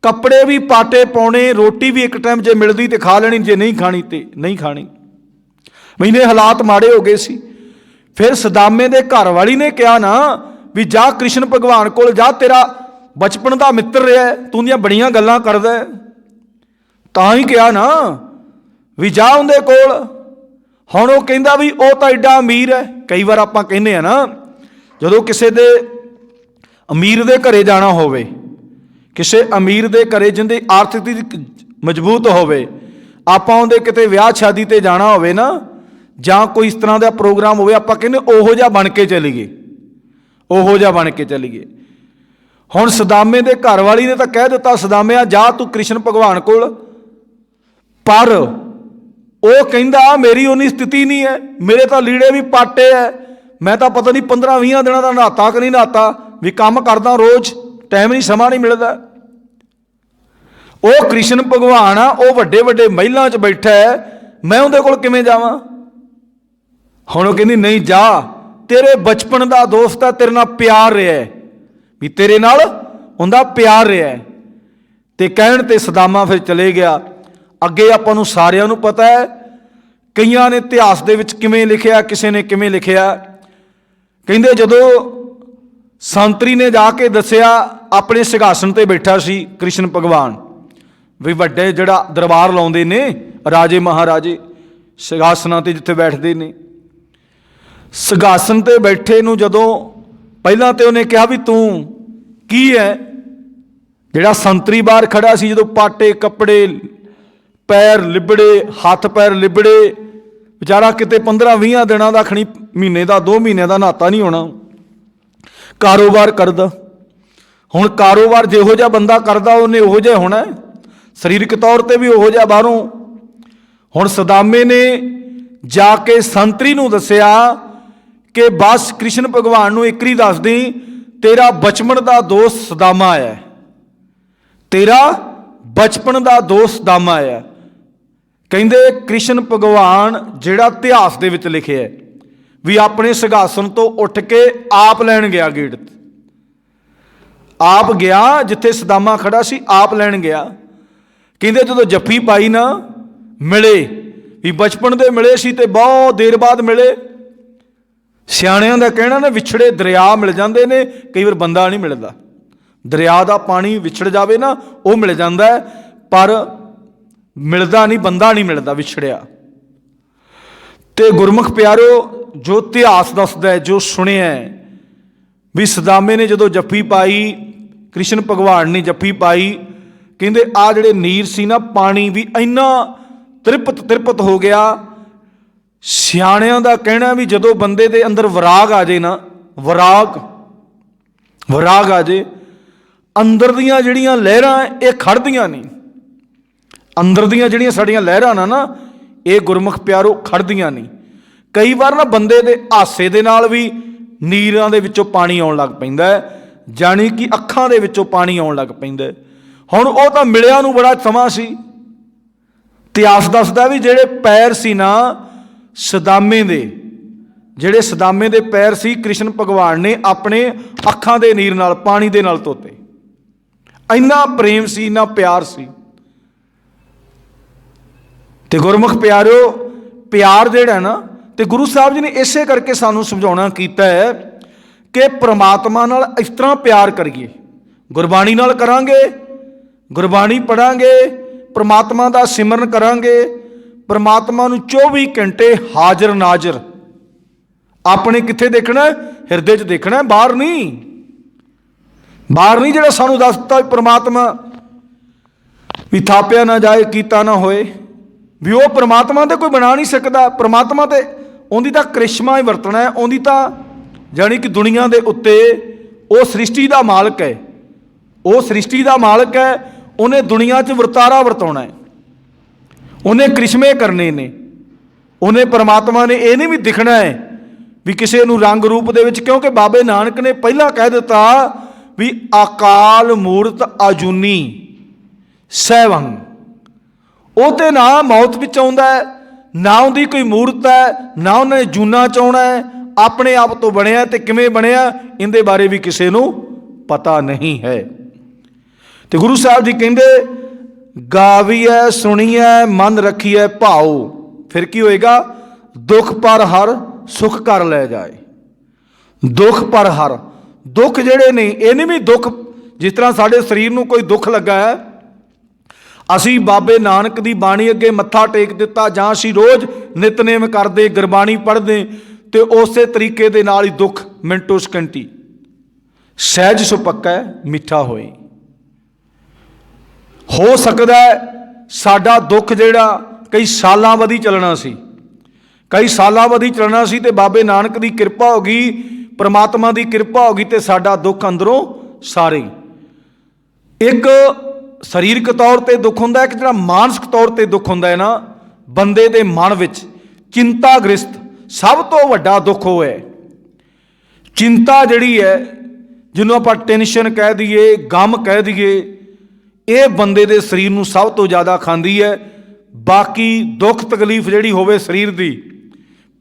S1: ਕੱਪੜੇ ਵੀ ਪਾਟੇ ਪਾਉਣੇ, ਰੋਟੀ ਵੀ ਇੱਕ ਟਾਈਮ ਜੇ ਮਿਲਦੀ ਤੇ ਖਾ ਲੈਣੀ, ਜੇ ਨਹੀਂ ਖਾਣੀ ਤੇ ਨਹੀਂ ਖਾਣੀ। ਮੈਨੇ ਹਾਲਾਤ ਮਾੜੇ ਹੋ ਗਏ ਸੀ। ਫਿਰ ਸਦਾਮੇ ਦੇ ਘਰ ਵਾਲੀ ਨੇ ਕਿਹਾ ਨਾ ਵੀ ਜਾ ਕ੍ਰਿਸ਼ਨ ਭਗਵਾਨ ਕੋਲ ਜਾ, ਤੇਰਾ ਬਚਪਨ ਦਾ ਮਿੱਤਰ ਰਿਹਾ, ਤੂੰ ਦੀਆਂ ਬੜੀਆਂ ਗੱਲਾਂ ਕਰਦਾ। ਤਾਂ ਹੀ ਕਿਹਾ ਨਾ ਵੀ ਜਾ ਉਹਦੇ ਕੋਲ। ਹੁਣ ਉਹ ਕਹਿੰਦਾ ਵੀ ਉਹ ਤਾਂ ਐਡਾ ਅਮੀਰ ਹੈ। ਕਈ ਵਾਰ ਆਪਾਂ ਕਹਿੰਦੇ ਆ ਨਾ, ਜਦੋਂ ਕਿਸੇ ਦੇ ਅਮੀਰ ਦੇ ਘਰੇ ਜਾਣਾ ਹੋਵੇ, ਕਿਸੇ ਅਮੀਰ ਦੇ ਘਰੇ ਜਿਹਦੀ ਆਰਥਿਕ ਮਜ਼ਬੂਤ ਹੋਵੇ, ਆਪਾਂ ਉਹਦੇ ਕਿਤੇ ਵਿਆਹ ਸ਼ਾਦੀ ਤੇ ਜਾਣਾ ਹੋਵੇ ਨਾ, ਜਾਂ ਕੋਈ ਇਸ ਤਰ੍ਹਾਂ ਦਾ ਪ੍ਰੋਗਰਾਮ ਹੋਵੇ, ਆਪਾਂ ਕਹਿੰਦੇ ਉਹੋ ਜਿਹਾ ਬਣ ਕੇ ਚਲੀਏ, ਉਹੋ ਜਿਹਾ ਬਣ ਕੇ ਚਲੀਏ। ਹੁਣ ਸਦਾਮੇ ਦੇ ਘਰ ਵਾਲੀ ਨੇ ਤਾਂ ਕਹਿ ਦਿੱਤਾ, ਸਦਾਮਿਆ ਜਾ ਤੂੰ ਕ੍ਰਿਸ਼ਨ ਭਗਵਾਨ ਕੋਲ। ਪਰ ਉਹ ਕਹਿੰਦਾ ਮੇਰੀ ਉਨੀ ਸਥਿਤੀ ਨਹੀਂ ਹੈ, ਮੇਰੇ ਤਾਂ ਲੀੜੇ ਵੀ ਪਾਟੇ ਹੈ, ਮੈਂ ਤਾਂ ਪਤਾ ਨਹੀਂ 15-20 ਦਿਨਾਂ ਦਾ ਨਹਾਤਾ ਕਿ ਨਹੀਂ ਨਹਾਤਾ, ਵੀ ਕੰਮ ਕਰਦਾ ਰੋਜ਼, ਟਾਈਮ ਨਹੀਂ, ਸਮਾਂ ਨਹੀਂ ਮਿਲਦਾ। ਉਹ ਕ੍ਰਿਸ਼ਨ ਭਗਵਾਨ ਆ, ਉਹ ਵੱਡੇ ਵੱਡੇ ਮਹਿਲਾਂ 'ਚ ਬੈਠਾ ਹੈ, ਮੈਂ ਉਹਦੇ ਕੋਲ ਕਿਵੇਂ ਜਾਵਾਂ? ਹੁਣ ਉਹ ਕਹਿੰਦੀ ਨਹੀਂ ਜਾ, ਤੇਰੇ ਬਚਪਨ ਦਾ ਦੋਸਤ ਹੈ, ਤੇਰੇ ਨਾਲ ਪਿਆਰ ਰਿਹਾ, ਵੀ ਤੇਰੇ ਨਾਲ ਉਹਦਾ ਪਿਆਰ ਰਿਹਾ। ਤੇ ਕਹਿਣ ਤੇ ਸਦਾਮਾ ਫਿਰ ਚਲੇ ਗਿਆ। ਅੱਗੇ ਆਪਾਂ ਨੂੰ ਸਾਰਿਆਂ ਨੂੰ ਪਤਾ ਹੈ, ਕਈਆਂ ਨੇ ਇਤਿਹਾਸ ਦੇ ਵਿੱਚ ਕਿਵੇਂ ਲਿਖਿਆ, ਕਿਸੇ ਨੇ ਕਿਵੇਂ ਲਿਖਿਆ। ਕਹਿੰਦੇ ਜਦੋਂ ਸੰਤਰੀ ਨੇ ਜਾ ਕੇ ਦੱਸਿਆ, ਆਪਣੇ ਸਿੰਘਾਸਨ ਤੇ ਬੈਠਾ ਸੀ ਕ੍ਰਿਸ਼ਨ ਭਗਵਾਨ, ਵੀ ਵੱਡੇ ਜਿਹੜਾ ਦਰਬਾਰ ਲਾਉਂਦੇ ਨੇ ਰਾਜੇ ਮਹਾਰਾਜੇ, ਸਿੰਘਾਸਨਾਂ ਤੇ ਜਿੱਥੇ ਬੈਠਦੇ ਨੇ, ਸਿੰਘਾਸਨ ਤੇ ਬੈਠੇ ਨੂੰ ਜਦੋਂ ਪਹਿਲਾਂ ਤੇ ਉਹਨੇ ਕਿਹਾ ਵੀ ਤੂੰ की है? जिहड़ा संतरी बाहर खड़ा सी, जदों पाटे कपड़े, पैर लिबड़े, हथ पैर लिबड़े, बेचारा किते 15-20 दिनों का खणी महीने का 2 महीने का नहाता नहीं होना, कारोबार करदा। हुण कारोबार जिहो जिहा बंदा करदा उन्हें उहो जिहा होना, सरीरक तौर पर भी उहो जिहा बाहरों। हुण सदामे ने जाके संतरी नूं दस्सिया कि बस कृष्ण भगवान नूं एक ही दस दी, तेरा बचपन का दोस्त सदामा आया, तेरा बचपन का दोस्त सदामा आया। कहंदे कृष्ण भगवान जिहड़ा इतिहास दे विच लिखिआ है भी अपने सिंघासन तो उठ के आप लैण गया, गेट आप गया जिथे सदामा खड़ा सी, आप लैण गया। कहंदे जदों जफ्फी पाई ना, मिले भी बचपन दे मिले सी ते बहुत देर बाद मिले। सियाणियां दा कहना ना, विछड़े दरिया मिल जाते हैं, कई बार बंदा नहीं मिलता। दरिया का पानी विछड़ जाए ना, वो मिल जाता है, पर मिलता नहीं, बंदा नहीं मिलता विछड़िया। तो गुरमुख प्यारो, जो इतिहास दसदा है, जो सुनिया है भी सदामे ने जदों जफ्फी पाई, कृष्ण भगवान ने जफ्फी पाई, कहंदे आ जिहड़े नीर सी ना, पानी भी इन्ना तृप्त हो गया। सियाणियां दा कहना भी जदों बंदे दे अंदर वराग आ जाए ना, वराग आ जाए, अंदर दियां जिहड़ियां लहरां ये खड़दियां नहीं। अंदर दियां जिहड़ियां साडियां लहरां ना, ये गुरमुख प्यारो खड़दियां नहीं। कई बार ना बंदे दे हासे दे नाल भी नीरां दे विचों पानी आउण लग पैंदा है, जानी कि अखां दे विचों पानी आउण लग पैंदा है। हुण ओह तां मिलिया नूं बड़ा समां सी। इतिहास दसदा भी जिहड़े पैर सी ना सदामे दे, जिहड़े सदामे दे पैर सी, कृष्ण भगवान ने अपने अखां दे नीर नाल, पानी दे नाल धोते। इन्ना प्रेम सी, इन्ना प्यार सी। ते गुरमुख प्यारो, प्यार जिहड़ा ना, ते गुरु साहब जी ने इसे करके सानू समझाउणा कीता है कि परमात्मा नाल इस तरह प्यार करिए। गुरबाणी नाल करांगे, गुरबाणी पढ़ांगे, परमात्मा दा सिमरन करांगे, परमात्मा नूं 24 घंटे हाजिर नाजिर अपने कित्थे देखना, हिरदे च देखना, बाहर नहीं। बाहर नहीं जिहड़ा सानू दसता परमात्मा भी थापिया ना जाए, कीता ना होए, भी वो परमात्मा तो कोई बना नहीं सकता। परमात्मा तो उहदी तां करिश्मा ही वरतना है, उहदी तां जानी कि दुनिया के उत्ते वो सृष्टि का मालक है, वो सृष्टि का मालक है, उन्हें दुनिया च वरतारा वरताउणा है, उन्हें करिश्मे करने ने, उन्हें परमात्मा ने ये नहीं भी दिखना है भी किसी नूं रंग रूप दे विच, क्योंकि बाबे नानक ने पहला कह दिता भी अकाल मूरत अजूनी सैवंग। वो तो ना मौत विच आउंदा है, ना उहदी कोई मूरत है, ना उन्हें जूना च आउणा है, अपने आप तो बनिया, ते किवें बनिया इहदे बारे भी किसी नूं पता नहीं है। तो गुरु साहब जी कहंदे गावीए सुनीए मन रखिए भाओ, फिर की होएगा, दुख पर हर सुख कर ले जाए। दुख पर हर, दुख जिहड़े ने ये नहीं भी दुख जिस तरह साडे शरीर नूं कोई दुख लगा है, असी बाबे नानक दी बाणी अगे मत्था टेक दिता, जां असी रोज़ नितनेम करदे, गुरबाणी पढ़दे, तो उस तरीके दे नाल ही दुख मिंटो सकंटी सहज सुपक्का मिठा होए। हो सकता है साडा दुख जिहड़ा कई सालां वधी चलना सी, कई सालां वधी चलना सी, ते बाबे नानक दी किरपा हो गई, परमात्मा दी किरपा हो गई, ते साडा दुख अंदरों सारे। एक सरीरक तौर पर दुख हुंदा है, एक जिहड़ा मानसिक तौर पर दुख हुंदा है ना, बंदे दे मन विच चिंताग्रस्त सब तो वड्डा दुख हो है। चिंता जिहड़ी है, जिन्हों आपां टेंशन कह दईए, गम कह दईए, ये बंदे दे शरीर नूं सब तो ज़्यादा खांदी है। बाकी दुख तकलीफ जिहड़ी होवे शरीर दी,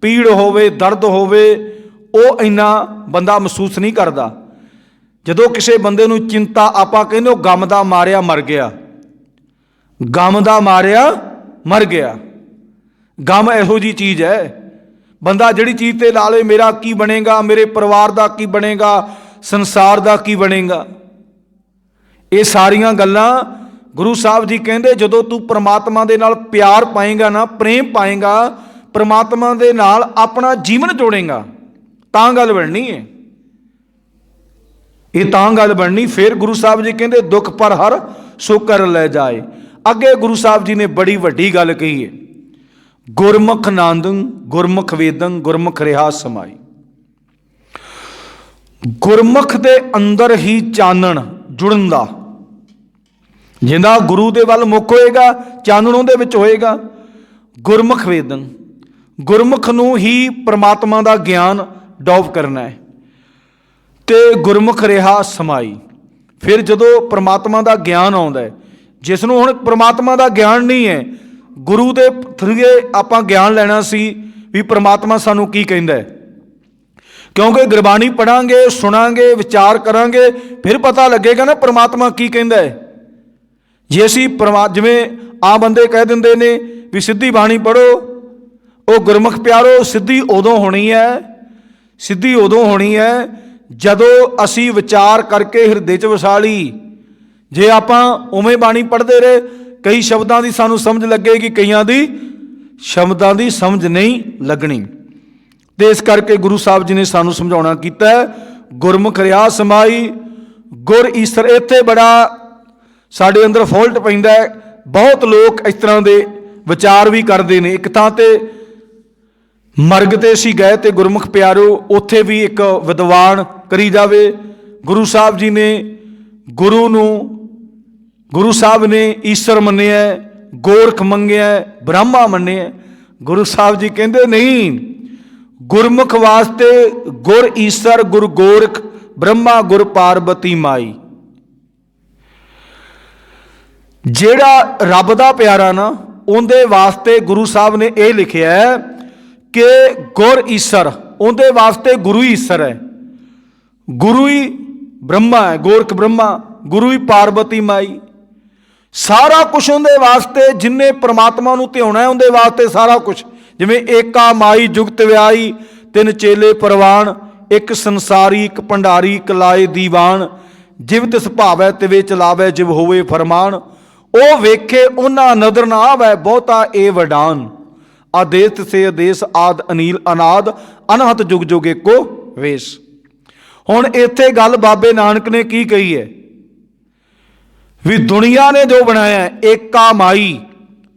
S1: पीड़ होवे, दर्द होवे, वो इन्ना बंदा महसूस नहीं करता। जदों किसी बंदे नूं चिंता, आपां कहंदे गम दा मारिया मर गया, गम दा मारिया मर गया। गम इहो जी चीज़ है, बंदा जिहड़ी चीज़ ते ला ले, मेरा की बनेगा, मेरे परिवार दा की बनेगा, संसार दा की बनेगा, ये सारियां गल्लां गुरु साहब जी कहंदे जदों तू परमात्मा दे नाल प्यार पाएगा ना, प्रेम पाएगा, परमात्मा दे नाल अपना जीवन जोड़ेगा, तां गल बननी है। ये तां गल बननी। फिर गुरु साहब जी कहते दुख पर हर सो कर ले जाए। अगे गुरु साहब जी ने बड़ी वड्डी गल कही है, गुरमुख नांदं गुरमुख वेदं गुरमुख रिहा समाई। गुरमुख दे अंदर ही चानण जुड़न दा, जिंदा गुरु दे वल मुख होएगा चानण उहदे विच होएगा। गुरमुख वेदन, गुरमुख नूं ही परमात्मा दा ज्ञान डॉप करना है। ते गुरमुख रिहा समाई, फिर जदों परमात्मा दा ज्ञान आउंदा है, जिसनूं हुण परमात्मा दा ज्ञान नहीं है, गुरु दे थ्रूए आपां ज्ञान लैना सी भी परमात्मा सानूं की कहंदा है। क्योंकि गुरबाणी पढ़ांगे सुनांगे विचार करांगे फिर पता लगेगा ना परमात्मा की कहंदा है। जे असीं जिवें आ बंदे कह दिंदे ने भी सिद्धी बाणी पढ़ो, वो गुरमुख प्यारो सिद्धि उदों होनी है, सिद्धि उदों होनी है जदों असीं विचार करके हिरदे च वसा ली। जे आपां उवें बाणी पढ़ते रहे, कई शब्दां दी सानूं समझ लगेगी, कईयां दी शब्दां दी समझ नहीं लगनी। तो इस करके गुरु साहब जी ने सानूं समझाउणा कीता है, गुरमुख रिहा समाई। गुर ईसर, इत्थे बड़ा साडे अंदर फॉल्ट पैंदा है। बहुत लोग इस तरह के विचार भी करते हैं। एक थां ते मरग ते असीं गए तो गुरमुख प्यारो उत्थे भी एक विद्वान करी जावे। गुरु साहब जी ने गुरु साहब ने ईश्वर मन्निया, गोरख मंगिया, ब्रह्मा मन्निया। गुरु साहब जी कहते नहीं, गुरमुख वास्ते गुर ईश्वर गुरु गोरख ब्रह्मा गुर पार्वती माई। जेड़ा रब दा प्यारा ना उनके वास्ते गुरु साहब ने यह लिखिया है कि गुर ईश्वर, उनके वास्ते गुरु ही ईश्वर है, गुरु ही ब्रह्मा है, गोरख ब्रह्मा, गुरु ही पार्वती माई। सारा कुछ उनके वास्ते, जिन्हें परमात्मा नूं ध्याना है उनके वास्ते सारा कुछ। जिवें एका माई जुगत व्याई तिन चेले परवान, एक संसारी एक भंडारी एक लाए दीवान, जिव तिस भावै तिवे चलावै जिव होवे फरमान। ओ वेखे उन्हां नदर ना आवै बहुता ए वडान, आदेश से आदेश आद अनील अनाद अनहत जुग जुग एको वेश। हुण इत्थे गल बाबे नानक ने की कही है भी दुनिया ने जो बनाया है एका माई।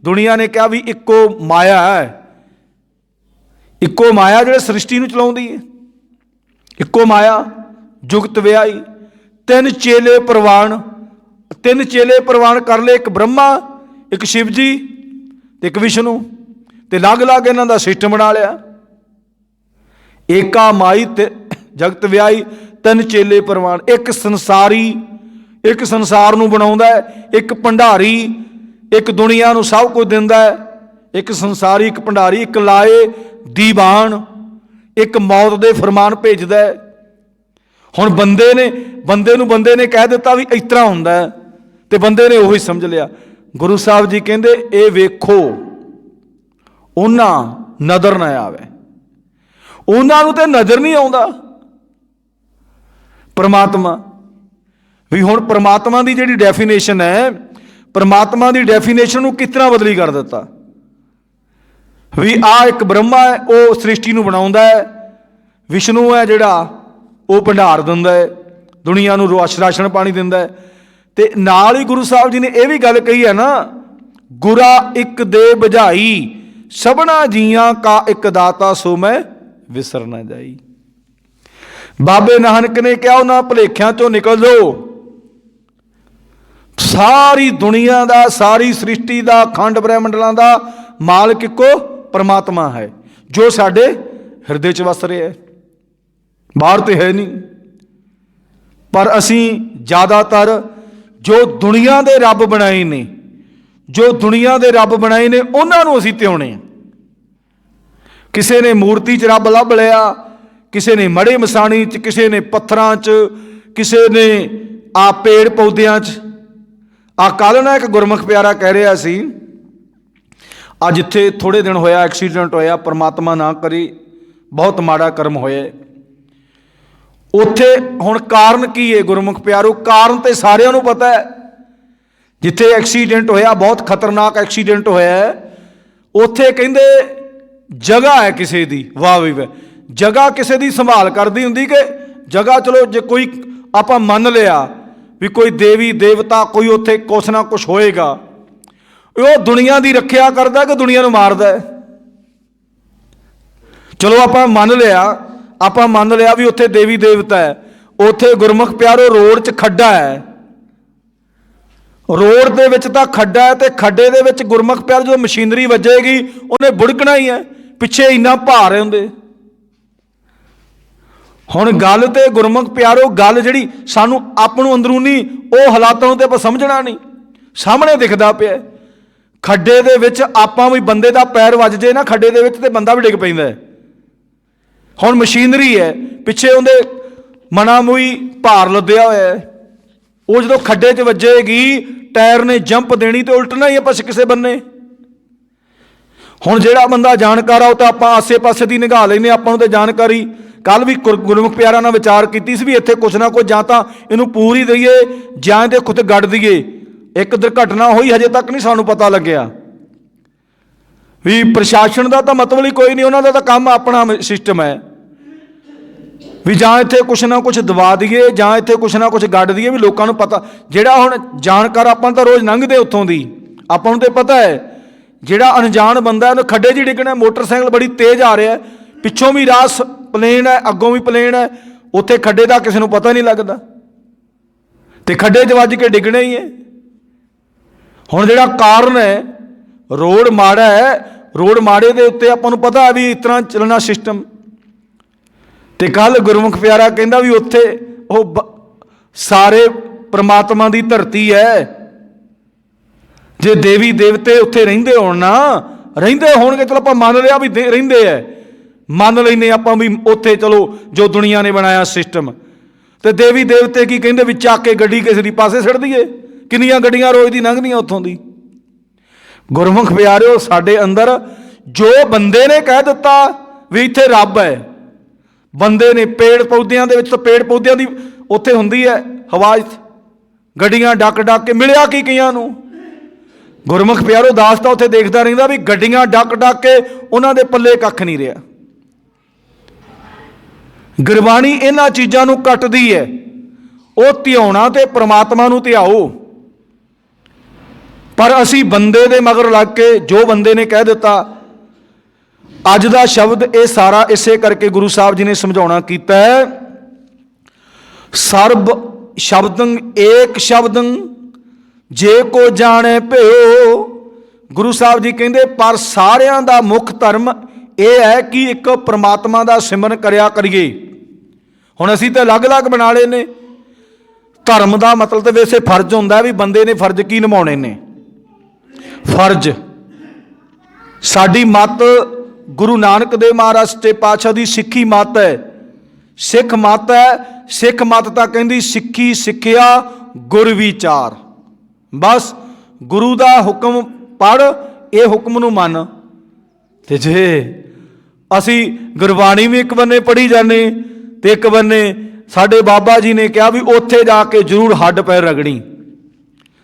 S1: दुनिया ने कहा भी इक्को माया है, इक्को माया जो सृष्टि नूं चलाउंदी है, इक्को माया जुगत व्याई। तिन चेले परवान, तिन चेले परवान कर ले, एक ब्रह्मा एक शिव जी एक विष्णु, ते लग लग इन्हां दा सिस्टम बना लिया। एका माई जगत व्याई तिन चेले परवान, एक संसारी एक संसार नूं बनाउंदा है, एक भंडारी एक दुनिया नूं सब कुछ दिंदा है, एक संसारी एक भंडारी, एक लाए दीवान एक मौत दे फरमान भेजदा है। हुण बंदे ने कह दिता भी इस तरह हुंदा है ते बंदे ने उही समझ लिया। गुरु साहब जी कहंदे ए वेखो उन्हां नज़र ना आवे, उन्हां नूं ते नज़र नहीं आउंदा परमात्मा। भी हुण परमात्मा की जिहड़ी डेफिनेशन है, परमात्मा की डेफिनेशन नूं किस तरह बदली कर दिता भी आ एक ब्रह्मा है वो सृष्टि नूं बनाउंदा है, विष्णु है जिहड़ा वो भंडार दिंदा है, दुनिया नूं राशन पानी दिंदा है। ते नाल ही गुरु साहब जी ने यह भी गल कही है ना, गुरा एक दे बुझाई सबना जियां का एक दाता सो मैं विसर ना जाई। बाबे नानक ने कहा उन्हां भुलेखियां चों निकल जाओ, सारी दुनिया का सारी सृष्टि का खंड ब्रह्मंडलों का मालक इको परमात्मा है जो साडे हिरदे च वस रहा है, बाहर तो है नहीं। पर असी ज़्यादातर जो दुनिया के रब बनाए ने, जो दुनिया के रब बनाए ने उन्होंने असी त्याउने। किसी ने मूर्ति च रब लभ लिया, किसी ने मड़े मसाणी च, किसी ने पत्थरां च, किसी ने आ पेड़ पौदियां च। आ कल ना एक गुरमुख प्यारा कह रहा सी, अज इत्थे थोड़े दिन होया एक्सीडेंट होया, परमात्मा ना करी बहुत माड़ा कर्म होया। उत्थे हुण कारण की है गुरमुख प्यारो, कारण तो सारिਆਂ ਨੂੰ पता है। जिथे एक्सीडेंट होया बहुत खतरनाक एक्सीडेंट होया है, उत्थे कहंदे जगह है किसी दी, वाह भी वाह, जगह किसी दी संभाल करदी हुंदी कि जगह चलो जे कोई ਆਪਾਂ ਮੰਨ ਲਿਆ ਵੀ ਕੋਈ ਦੇਵੀ ਦੇਵਤਾ ਕੋਈ ਉੱਥੇ ਕੁਛ ਨਾ ਕੁਛ ਹੋਏਗਾ, ਉਹ ਦੁਨੀਆ ਦੀ ਰੱਖਿਆ ਕਰਦਾ ਕਿ ਦੁਨੀਆ ਨੂੰ ਮਾਰਦਾ? ਚਲੋ ਆਪਾਂ ਮੰਨ ਲਿਆ ਵੀ ਉੱਥੇ ਦੇਵੀ ਦੇਵਤਾ ਹੈ। ਉੱਥੇ ਗੁਰਮੁਖ ਪਿਆਰੋ ਰੋਡ 'ਚ ਖੱਡਾ ਹੈ, ਰੋਡ ਦੇ ਵਿੱਚ ਤਾਂ ਖੱਡਾ ਹੈ, ਤੇ ਖੱਡੇ ਦੇ ਵਿੱਚ ਗੁਰਮੁਖ ਪਿਆਰ ਜਦੋਂ ਮਸ਼ੀਨਰੀ ਵੱਜੇਗੀ ਉਹਨੇ ਬੁੜਕਣਾ ਹੀ ਹੈ, ਪਿੱਛੇ ਇੰਨਾ ਭਾਰ ਹੁੰਦੇ। ਹੁਣ ਗੱਲ ਤੇ ਗੁਰਮੁਖ ਪਿਆਰੋ ਗੱਲ ਜਿਹੜੀ ਸਾਨੂੰ ਆਪ ਨੂੰ ਅੰਦਰੂਨੀ ਉਹ ਹਾਲਾਤਾਂ ਨੂੰ ਤੇ ਆਪਾਂ ਸਮਝਣਾ ਨਹੀਂ, ਸਾਹਮਣੇ ਦਿਖਦਾ ਪਿਆ ਖੱਡੇ ਦੇ ਵਿੱਚ ਆਪਾਂ ਵੀ ਬੰਦੇ ਦਾ ਪੈਰ ਵੱਜ ਜੇ ਨਾ ਖੱਡੇ ਦੇ ਵਿੱਚ ਤੇ ਬੰਦਾ ਵੀ ਡਿੱਗ ਪੈਂਦਾ ਹੈ। ਹੁਣ ਮਸ਼ੀਨਰੀ ਹੈ, ਪਿੱਛੇ ਉਹਦੇ ਮਣਾ ਮੂਈ ਭਾਰ ਲੱਦਿਆ ਹੋਇਆ ਹੈ, ਉਹ ਜਦੋਂ ਖੱਡੇ 'ਚ ਵੱਜੇਗੀ ਟਾਇਰ ਨੇ ਜੰਪ ਦੇਣੀ ਤੇ ਉਲਟਣਾ ਹੀ ਆਪਾਂ ਕਿਸੇ ਬੰਨੇ। ਹੁਣ ਜਿਹੜਾ ਬੰਦਾ ਜਾਣਕਾਰ ਆ ਉਹ ਤਾਂ ਆਪਾਂ ਆਸੇ ਪਾਸੇ ਦੀ ਨਿਗਾਹ ਲੈਂਦੇ, ਆਪਾਂ ਨੂੰ ਤਾਂ ਜਾਣਕਾਰੀ। ਕੱਲ ਵੀ ਗੁਰਮੁਖ ਪਿਆਰਾਂ ਨਾਲ ਵਿਚਾਰ ਕੀਤੀ ਸੀ ਵੀ ਇੱਥੇ ਕੁਛ ਨਾ ਕੁਛ ਜਾਂ ਤਾਂ ਇਹਨੂੰ ਪੂਰੀ ਦਈਏ ਜਾਂ ਇਹਦੇ ਖੁਦ ਗੱਡ ਦਈਏ। ਇੱਕ ਦੁਰਘਟਨਾ ਹੋਈ ਹਜੇ ਤੱਕ ਨਹੀਂ ਸਾਨੂੰ ਪਤਾ ਲੱਗਿਆ ਵੀ ਪ੍ਰਸ਼ਾਸਨ ਦਾ ਤਾਂ ਮਤਲਬ ਹੀ ਕੋਈ ਨਹੀਂ, ਉਹਨਾਂ ਦਾ ਤਾਂ ਕੰਮ ਆਪਣਾ ਸਿਸਟਮ ਹੈ ਵੀ ਜਾਂ ਇੱਥੇ ਕੁਛ ਨਾ ਕੁਛ ਦਵਾ ਦਈਏ ਜਾਂ ਇੱਥੇ ਕੁਛ ਨਾ ਕੁਛ ਗੱਡ ਦਈਏ ਵੀ ਲੋਕਾਂ ਨੂੰ ਪਤਾ। ਜਿਹੜਾ ਹੁਣ ਜਾਣਕਾਰ ਆਪਾਂ ਤਾਂ ਰੋਜ਼ ਲੰਘਦੇ ਉੱਥੋਂ ਦੀ, ਆਪਾਂ ਨੂੰ ਤਾਂ ਪਤਾ ਹੈ। ਜਿਹੜਾ ਅਣਜਾਣ ਬੰਦਾ ਉਹਨੂੰ ਖੱਡੇ 'ਚ ਹੀ ਡਿੱਗਣਾ। ਮੋਟਰਸਾਈਕਲ ਬੜੀ ਤੇਜ਼ ਆ ਰਿਹਾ, ਪਿੱਛੋਂ ਵੀ ਰਾਸ ਪਲੇਨ ਹੈ, ਅੱਗੋਂ ਵੀ ਪਲੇਨ ਹੈ, ਉੱਥੇ ਖੱਡੇ ਦਾ ਕਿਸੇ ਨੂੰ ਪਤਾ ਨਹੀਂ ਲੱਗਦਾ ਤੇ ਖੱਡੇ 'ਚ ਵੱਜ ਕੇ ਡਿੱਗਣਾ ਹੀ ਹੈ। ਹੁਣ ਜਿਹੜਾ ਕਾਰਨ ਹੈ ਰੋਡ ਮਾੜਾ ਹੈ, ਰੋਡ ਮਾੜੇ ਦੇ ਉੱਤੇ ਆਪਾਂ ਨੂੰ ਪਤਾ ਹੈ ਵੀ ਇਸ ਤਰ੍ਹਾਂ ਚੱਲਣਾ ਸਿਸਟਮ। ਤੇ ਕੱਲ ਗੁਰਮੁਖ ਪਿਆਰਾ ਕਹਿੰਦਾ ਵੀ ਉੱਥੇ ਉਹ ਸਾਰੇ ਪ੍ਰਮਾਤਮਾ ਦੀ ਧਰਤੀ ਹੈ। ਜੇ ਦੇਵੀ ਦੇਵਤੇ ਉੱਥੇ ਰਹਿੰਦੇ ਹੋਣ ਨਾ, ਰਹਿੰਦੇ ਹੋਣਗੇ, ਚਲੋ ਆਪਾਂ ਮੰਨ ਲਿਆ ਵੀ ਰਹਿੰਦੇ ਹੈ, ਮੰਨ ਲੈਂਦੇ ਆਪਾਂ ਵੀ ਉੱਥੇ ਚਲੋ ਜੋ ਦੁਨੀਆ ਨੇ ਬਣਾਇਆ ਸਿਸਟਮ। ਤੇ ਦੇਵੀ ਦੇਵਤੇ ਕੀ ਕਹਿੰਦੇ ਵੀ ਚੱਕ ਕੇ ਗੱਡੀ ਕਿਸੇ ਦੀ ਪਾਸੇ ਛੱਡ ਦਈਏ? ਕਿੰਨੀਆਂ ਗੱਡੀਆਂ ਰੋਜ਼ ਦੀ ਲੰਘਦੀਆਂ ਉੱਥੋਂ ਦੀ। ਗੁਰਮੁਖ ਪਿਆਰਿਓ, ਸਾਡੇ ਅੰਦਰ ਜੋ ਬੰਦੇ ਨੇ ਕਹਿ ਦਿੱਤਾ ਵੀ ਇੱਥੇ ਰੱਬ ਹੈ, ਬੰਦੇ ਨੇ ਪੇੜ ਪੌਦਿਆਂ ਦੇ ਵਿੱਚ ਤਾਂ ਪੇੜ ਪੌਦਿਆਂ ਦੀ ਉੱਥੇ ਹੁੰਦੀ ਹੈ ਹਵਾਜ਼, ਗੱਡੀਆਂ ਡੱਕ ਡੱਕ ਕੇ ਮਿਲਿਆ ਕੀ ਕਈਆਂ ਨੂੰ। ਗੁਰਮੁਖ ਪਿਆਰੋ ਦਾਸ ਤਾਂ ਉੱਥੇ ਦੇਖਦਾ ਰਹਿੰਦਾ ਵੀ ਗੱਡੀਆਂ ਡੱਕ ਡੱਕ ਕੇ ਉਹਨਾਂ ਦੇ ਪੱਲੇ ਕੱਖ ਨਹੀਂ ਰਿਹਾ। ਗੁਰਬਾਣੀ ਇਹਨਾਂ ਚੀਜ਼ਾਂ ਨੂੰ ਕੱਟਦੀ ਹੈ। ਉਹ ਧਿਆਉਣਾ ਤੇ ਪ੍ਰਮਾਤਮਾ ਨੂੰ ਧਿਆਓ, ਪਰ ਅਸੀਂ ਬੰਦੇ ਦੇ ਮਗਰ ਲੱਗ ਕੇ ਜੋ ਬੰਦੇ ਨੇ ਕਹਿ ਦਿੱਤਾ। ਅੱਜ ਦਾ ਸ਼ਬਦ ਇਹ ਸਾਰਾ ਇਸੇ ਕਰਕੇ ਗੁਰੂ ਸਾਹਿਬ ਜੀ ਨੇ ਸਮਝਾਉਣਾ ਕੀਤਾ ਹੈ, ਸਰਬ ਸ਼ਬਦੰ ਏਕ ਸ਼ਬਦੰ ਜੇ ਕੋ ਜਾਣੇ ਭਿਓ। ਗੁਰੂ ਸਾਹਿਬ ਜੀ ਕਹਿੰਦੇ ਪਰ ਸਾਰਿਆਂ ਦਾ ਮੁੱਖ ਧਰਮ ਇਹ ਹੈ ਕਿ ਇੱਕ ਪ੍ਰਮਾਤਮਾ ਦਾ ਸਿਮਰਨ ਕਰਿਆ ਕਰੀਏ। ਹੁਣ ਅਸੀਂ ਤਾਂ ਅਲੱਗ-ਅਲੱਗ ਬਣਾ ਲਏ ਨੇ। ਧਰਮ ਦਾ ਮਤਲਬ ਤਾਂ ਵੈਸੇ ਫਰਜ਼ ਹੁੰਦਾ ਵੀ ਬੰਦੇ ਨੇ ਫਰਜ਼ ਕੀ ਨਿਭਾਉਣੇ ਨੇ। ਫਰਜ਼ ਸਾਡੀ ਮੱਤ ਗੁਰੂ ਨਾਨਕ ਦੇਵ ਮਹਾਰਾਜ ਸੱਚੇ ਪਾਤਸ਼ਾਹ ਦੀ ਸਿੱਖੀ ਮੱਤ ਹੈ, ਸਿੱਖ ਮੱਤ ਹੈ। ਸਿੱਖ ਮੱਤ ਤਾਂ ਕਹਿੰਦੀ ਸਿੱਖੀ ਸਿੱਖਿਆ ਗੁਰ ਵਿਚਾਰ। ਬਸ ਗੁਰੂ ਦਾ ਹੁਕਮ ਪੜ੍ਹ, ਇਹ ਹੁਕਮ ਨੂੰ ਮੰਨ। ਤੇ ਜੇ ਅਸੀਂ ਗੁਰਬਾਣੀ ਵੀ ਇੱਕ ਬੰਨੇ ਪੜ੍ਹੀ ਜਾਂਦੇ ਤੇ ਇੱਕ ਬੰਨੇ ਸਾਡੇ ਬਾਬਾ ਜੀ ਨੇ ਕਿਹਾ ਵੀ ਉੱਥੇ ਜਾ ਕੇ ਜ਼ਰੂਰ ਹੱਡ ਪੈਰ ਰਗੜੀ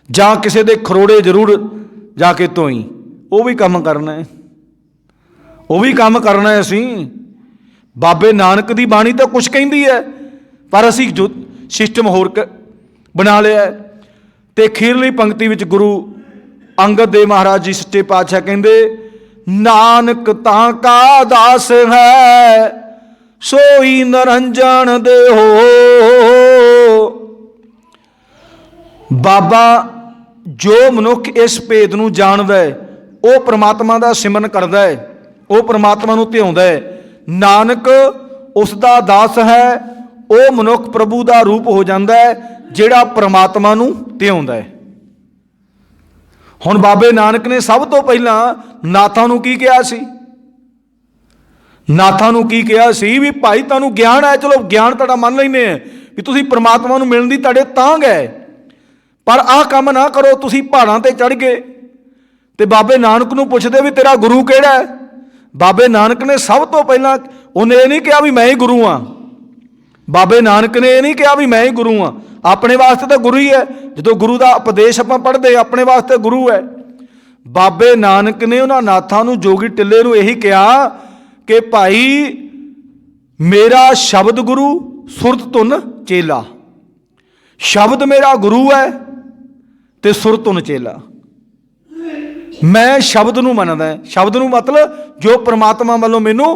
S1: ਜਾਂ ਕਿਸੇ ਦੇ ਖਰੋੜੇ ਜ਼ਰੂਰ ਜਾ ਕੇ ਧੋਈ, ਉਹ ਵੀ ਕੰਮ ਕਰਨਾ ਹੈ, ਉਹ ਵੀ ਕੰਮ ਕਰਨਾ ਹੈ। ਅਸੀਂ ਬਾਬੇ ਨਾਨਕ ਦੀ ਬਾਣੀ ਤਾਂ ਕੁਛ ਕਹਿੰਦੀ ਹੈ, ਪਰ ਅਸੀਂ ਜੋ ਸਿਸਟਮ ਹੋਰ ਬਣਾ ਲਿਆ। ਤੇ ਅਖੀਰਲੀ ਪੰਕਤੀ ਵਿੱਚ ਗੁਰੂ ਅੰਗਦ ਦੇਵ ਮਹਾਰਾਜ ਜੀ ਸੱਚੇ ਪਾਤਸ਼ਾਹ ਕਹਿੰਦੇ ਨਾਨਕ ਤਾਂ ਕਾ ਦਾਸ ਹੈ ਸੋਈ ਨਿਰੰਜਨ ਦੇਹੋ। ਬਾਬਾ ਜੋ ਮਨੁੱਖ ਇਸ ਭੇਦ ਨੂੰ ਜਾਣਦਾ ਹੈ ਉਹ ਪ੍ਰਮਾਤਮਾ ਦਾ ਸਿਮਰਨ ਕਰਦਾ ਹੈ, ਉਹ ਪ੍ਰਮਾਤਮਾ ਨੂੰ ਧਿਆਉਂਦਾ ਹੈ। ਨਾਨਕ ਉਸ ਦਾ ਦਾਸ ਹੈ, ਉਹ ਮਨੁੱਖ ਪ੍ਰਭੂ ਦਾ ਰੂਪ ਹੋ ਜਾਂਦਾ ਹੈ ਜਿਹੜਾ ਪ੍ਰਮਾਤਮਾ ਨੂੰ ਧਿਆਉਂਦਾ ਹੈ। ਹੁਣ ਬਾਬੇ ਨਾਨਕ ਨੇ ਸਭ ਤੋਂ ਪਹਿਲਾਂ ਨਾਥਾਂ ਨੂੰ ਕੀ ਕਿਹਾ ਸੀ? ਨਾਥਾਂ ਨੂੰ ਕੀ ਕਿਹਾ ਸੀ ਵੀ ਭਾਈ ਤੁਹਾਨੂੰ ਗਿਆਨ ਹੈ, ਚਲੋ ਗਿਆਨ ਤੁਹਾਡਾ ਮੰਨ ਲੈਂਦੇ ਆ ਵੀ ਤੁਸੀਂ ਪ੍ਰਮਾਤਮਾ ਨੂੰ ਮਿਲਣ ਦੀ ਤੁਹਾਡੇ ਤਾਂਘ ਹੈ, ਪਰ ਆਹ ਕੰਮ ਨਾ ਕਰੋ। ਤੁਸੀਂ ਪਹਾੜਾਂ ਤੇ ਚੜ੍ਹ ਗਏ ਤੇ ਬਾਬੇ ਨਾਨਕ ਨੂੰ ਪੁੱਛਦੇ ਵੀ ਤੇਰਾ ਗੁਰੂ ਕਿਹੜਾ ਹੈ? ਬਾਬੇ ਨਾਨਕ ਨੇ ਸਭ ਤੋਂ ਪਹਿਲਾਂ ਉਹਨੇ ਇਹ ਨਹੀਂ ਕਿਹਾ ਵੀ ਮੈਂ ਹੀ ਗੁਰੂ ਹਾਂ। ਬਾਬੇ ਨਾਨਕ ਨੇ ਇਹ ਨਹੀਂ ਕਿਹਾ ਵੀ ਮੈਂ ਹੀ ਗੁਰੂ ਹਾਂ। ਆਪਣੇ ਵਾਸਤੇ ਤਾਂ ਗੁਰੂ ਹੀ ਹੈ। ਜਦੋਂ ਗੁਰੂ ਦਾ ਉਪਦੇਸ਼ ਆਪਾਂ ਪੜ੍ਹਦੇ ਆਪਣੇ ਵਾਸਤੇ ਗੁਰੂ ਹੈ। ਬਾਬੇ ਨਾਨਕ ਨੇ ਉਹਨਾਂ ਨਾਥਾਂ ਨੂੰ, ਜੋਗੀ ਟਿੱਲੇ ਨੂੰ ਇਹੀ ਕਿਹਾ ਕਿ ਭਾਈ ਮੇਰਾ ਸ਼ਬਦ ਗੁਰੂ ਸੁਰਤ ਧੁਨ ਚੇਲਾ। शब्द मेरा गुरु है ते सुर तुन चेला। मैं शब्द नूं मनदा, शब्द नूं मतलब जो परमात्मा वालों मैनू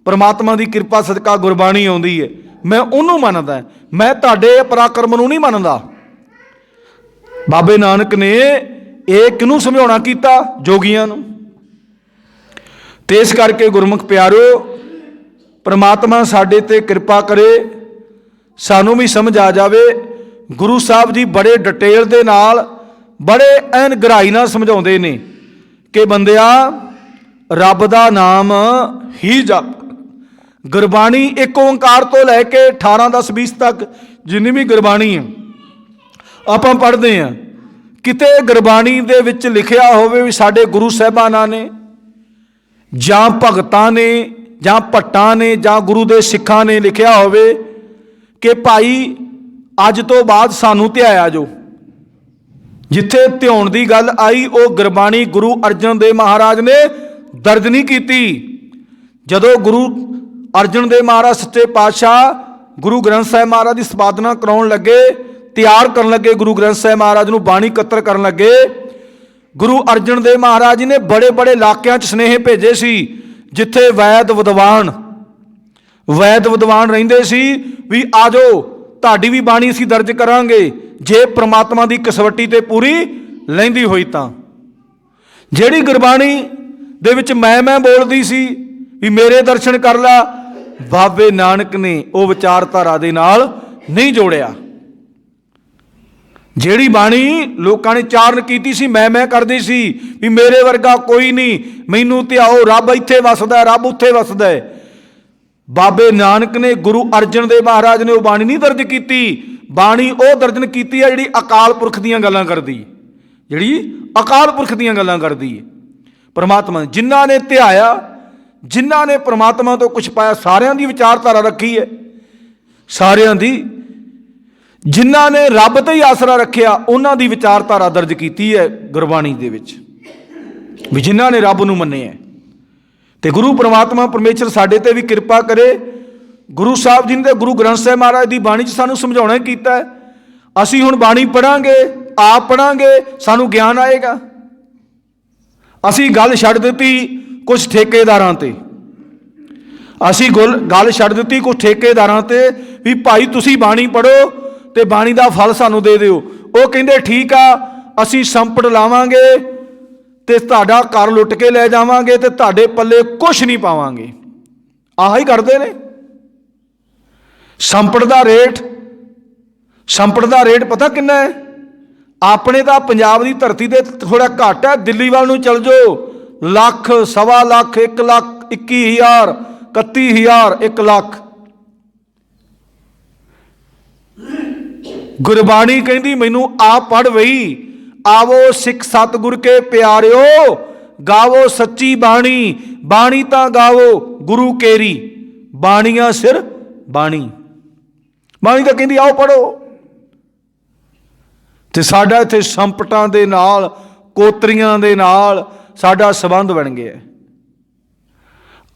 S1: परमात्मा की कृपा सदका गुरबाणी आउंदी है, मैं उन्हों मनदा, मैं तुहाडे पराक्रम नूं नहीं मनदा। बाबे नानक ने ये किनू समझाउणा कीता? जोगियां नूं। ते इस करके गुरमुख प्यारो, परमात्मा साडे ते कृपा करे, सानू भी समझ आ जावे। गुरु साहब जी बड़े डिटेल दे नाल, बड़े ऐन गहराई नाल समझाउंदे ने कि बंदिया रब दा नाम ही जप। गुरबाणी एक ओंकार तो लैके 18, 10, 20 तक जिन्नी भी गुरबाणी है आपां पढ़दे हैं, किते गुरबाणी दे विच लिखिया होवे भी साडे गुरु साहिबानां ने जां भगतां ने जां भट्टां ने जां गुरु दे सिखां ने लिखिया होवे कि भाई अज तो बाद सानू ध्याया जो। जिथे ध्याउण दी गल आई वो गुरबाणी गुरु अर्जन देव महाराज ने दर्ज नहीं कीती। जदों गुरु अर्जन देव महाराज सच्चे पातशाह गुरु ग्रंथ साहिब महाराज की संपादना कराउण लगे, तैयार करन लगे, गुरु ग्रंथ साहिब महाराज नूं बाणी इकत्तर करन लगे, गुरु अर्जन देव महाराज जी ने बड़े बड़े इलाकों स्नेह भेजे सी जिथे वैद विद्वान रहिंदे सी भी आ जाओ तुहाडी भी बाणी असीं दर्ज करांगे जे परमात्मा की कसवटी ते पूरी लैंदी होई तां। जिहड़ी गुरबाणी दे विच मैं बोलदी सी भी मेरे दर्शन कर ला, बाबे नानक ने वो विचारधारा दे नाल नहीं जोड़िया। जिहड़ी बाणी लोकां ने चारण कीती सी, मैं करदी सी भी मेरे वर्गा कोई नहीं, मैनू ध्याओ, रब इत्थे वसदा, रब उत्थे वसदा है। बाबे नानक ने गुरु अर्जन देव महाराज ने वो बाणी नहीं दर्ज की। बाणी वो दर्जन की है जी अकाल पुरख दीयां गल्लां करदी, जी अकाल पुरख दीयां गल्लां करदी है। परमात्मा जिन्हां ने ध्याया, जिन्हां ने परमात्मा तो कुछ पाया, सारियां दी विचारधारा रखी है, सारियां दी। जिन्हां ने रब ते ही आसरा रखिया उन्हां दी विचारधारा दर्ज की है गुरबाणी दे विच, भी जिन्हां ने रब नूं मन्निया। तो गुरु परमात्मा परमेश्वर साडे ते भी कृपा करे। गुरु साहब जी ने गुरु ग्रंथ साहिब महाराज की बाणी च सानू समझाउणा कीता है। असीं हुण बाणी पढ़ांगे, आप पढ़ांगे, सानू ज्ञान आएगा। असीं गल छड्ड दित्ती कुछ ठेकेदारां ते, असीं गल छड्ड दित्ती कुछ ठेकेदारां ते भी भाई तुसीं बाणी पढ़ो ते बाणी दा फल सानू दे दिओ। वो कहिंदे ठीक आ, असीं संपट लावांगे ते तुहाडा घर लुट के लै जावांगे ते तुहाडे पल्ले कुछ नहीं पावांगे। आही करदे ने। संपट दा रेट पता किन्ना है? अपने तो पंजाब की धरती ते थोड़ा घट है, दिल्ली वाल नूं चल जाओ, लख, सवा लख, 1 लाख, 21,000, 31,000, 1 लाख। गुरबाणी कहती मैनू आ पढ़ वही, आवो सिख सतगुर के प्यारिओ, गावो सच्ची बाणी, बाणी तां गावो गुरु केरी, बाणियां सिर बाणी। बाणी तां कहती आओ पढ़ो। ते साडा इत्थे संपटां दे नाल, कोतरियां दे नाल साडा संबंध बन गया।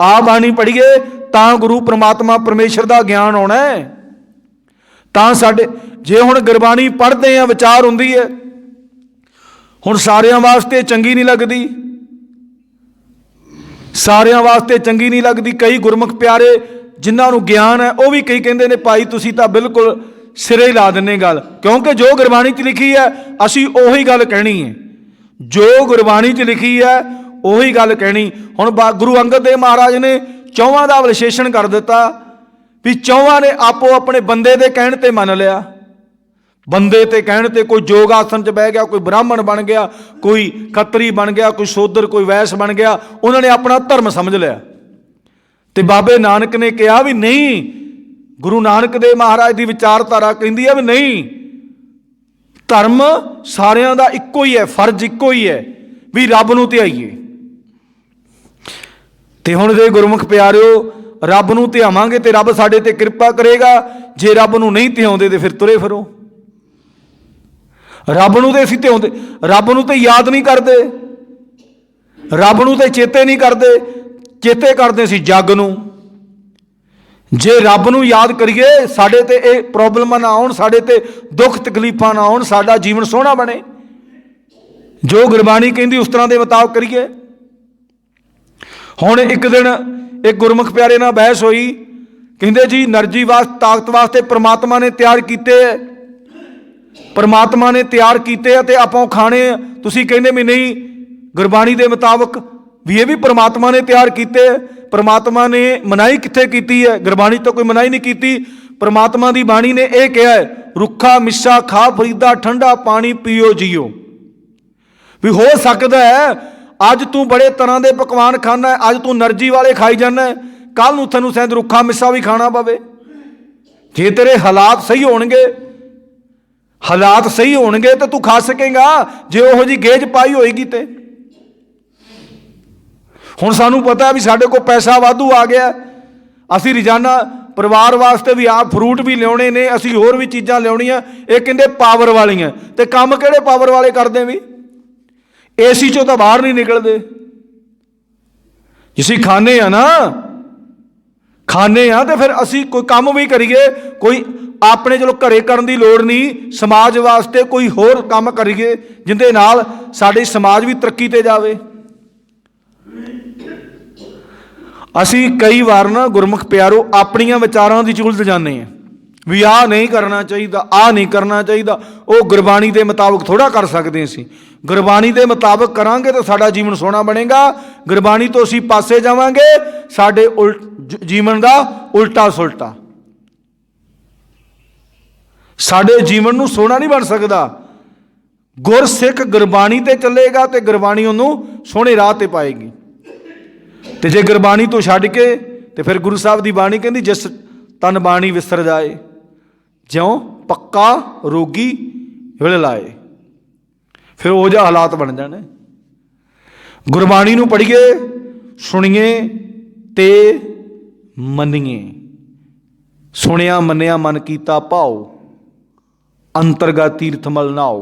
S1: आ बाणी पढ़ीए तां गुरु परमात्मा परमेश्वर दा ज्ञान आउणा है। तां साडे जे हुण गुरबाणी पढ़दे आ, विचार हुंदी है, हुण सारियां वास्ते चंगी नहीं लगदी, सारियां वास्ते चंगी नहीं लगदी। कई गुरमुख प्यारे जिन्हां नूं ज्ञान है वो भी कई कहंदे ने भाई तुसीं तां बिल्कुल सिरे ला दिंदे गल, क्योंकि जो गुरबाणी च लिखी है असीं उही गल कहनी है, जो गुरबाणी च लिखी है उही गल कहनी। हुण गुरु अंगद देव महाराज ने चौहां दा विशेषण कर दिता भी चौहां ने आपो अपने बंदे दे कहण ते मन लिया। बंदे ते कहण ते कोई जोग आसन च बह गया, कोई ब्राह्मण बन गया, कोई खत्तरी बन गया, कोई सोदर, कोई वैस बन गया, उन्होंने अपना धर्म समझ लिया। ते बाबे नानक ने कहा भी नहीं, गुरु नानक देव महाराज की विचारधारा कहती है भी नहीं, धर्म सारियां दा इक्को ही है, फर्ज इक्को ही है भी रब नूं ध्याईए। ते हुण जे गुरमुख प्यारिओ रब नूं ध्यावांगे ते रब साडे ते कृपा करेगा, जे रब नूं नहीं ध्याउंदे ते फिर तुरे फिरो। रब नूं ते असीं ध्याउंदे, रब नूं ते याद नहीं करते, रब नूं ते चेते नहीं करते, चेते करते असीं जग नूं। जे रब नूं याद करिए साडे ते ये प्रॉब्लमां ना आउण, साडे ते दुख तकलीफां ना आउण, साडा जीवन सोहना बने। जो गुरबाणी कहती उस तरह के मुताबिक करिए। हुण एक दिन एक गुरमुख प्यारे नाल बहस होई, कहंदे जी एनर्जी वास्ते ताकत वास्ते परमात्मा ने तैयार कीते, परमात्मा ने तैयार कीते ते आपां खाने, तुसीं कहंदे भी नहीं गुरबाणी के मुताबिक भी ये भी परमात्मा ने तैयार कीते। परमात्मा ने मनाही कित्थे कीती है? गुरबाणी तो कोई मनाही नहीं कीती। परमात्मा की बाणी ने यह कहा है, रुखा मिस्सा खा फरीदा ठंडा पानी पीओ जीओ। भी हो सकता है अज तू बड़े तरह के पकवान खाना है, अज तू एनर्जी वाले खाई जाना है, कल नूं तैनूं शायद रुखा मिस्सा भी खाना पवे। जे तेरे हालात सही होणगे, हालात सही होणगे तो तू खा सकेगा, जे ओहो जी गेज पाई होएगी ते। हुण सानूं पता भी साडे कोल पैसा वाधू आ गया, असीं रोजाना परिवार वास्ते भी आप फ्रूट भी लियाने ने, असीं होर भी चीज़ां लियाउणियां, ये कहंदे पावर वालियां, ते काम किहड़े पावर वाले करदे भी? एसी चों तो बाहर नहीं निकलते। जिसी खाने आ ना, खाने आ तो फिर असी कोई काम भी करिए, कोई अपने चलो घरे करन दी लोड़ नहीं, समाज वास्ते कोई होर काम करिए जिंदे नाल साडे समाज भी तरक्की ते जावे। असी कई बार ना गुरमुख प्यारो अपनियां विचारां दी उलझ जाने हैं भी आ नहीं करना चाहिए, आ नहीं करना चाहिए, वो गुरबाणी के मुताबिक थोड़ा कर सकते असीं। गुरबाणी के मुताबिक करांगे तो साडा जीवन सोहना बनेगा, गुरबाणी तो असीं पासे जावांगे, साडे जीवन का उल्टा सुलटा, साडे जीवन नूं सोहना नहीं बन सकता। गुरसिख गुरबाणी ते चलेगा तो गुरबाणी उन्होंने सोहने राह ते पाएगी, तो जे गुरबाणी तो छड्ड के तो फिर गुरु साहब की बाणी कहती जिस तन बाणी विसर जाए, ज्यों पक्का रोगी विल लाए, फिर वो जिहा हालात बन जाने। गुरबाणी नूं पढ़िए, सुनिए ते मनीए। सुनिया मनिया मन कीता भाओ, अंतरगा तीर्थ मल नाओ।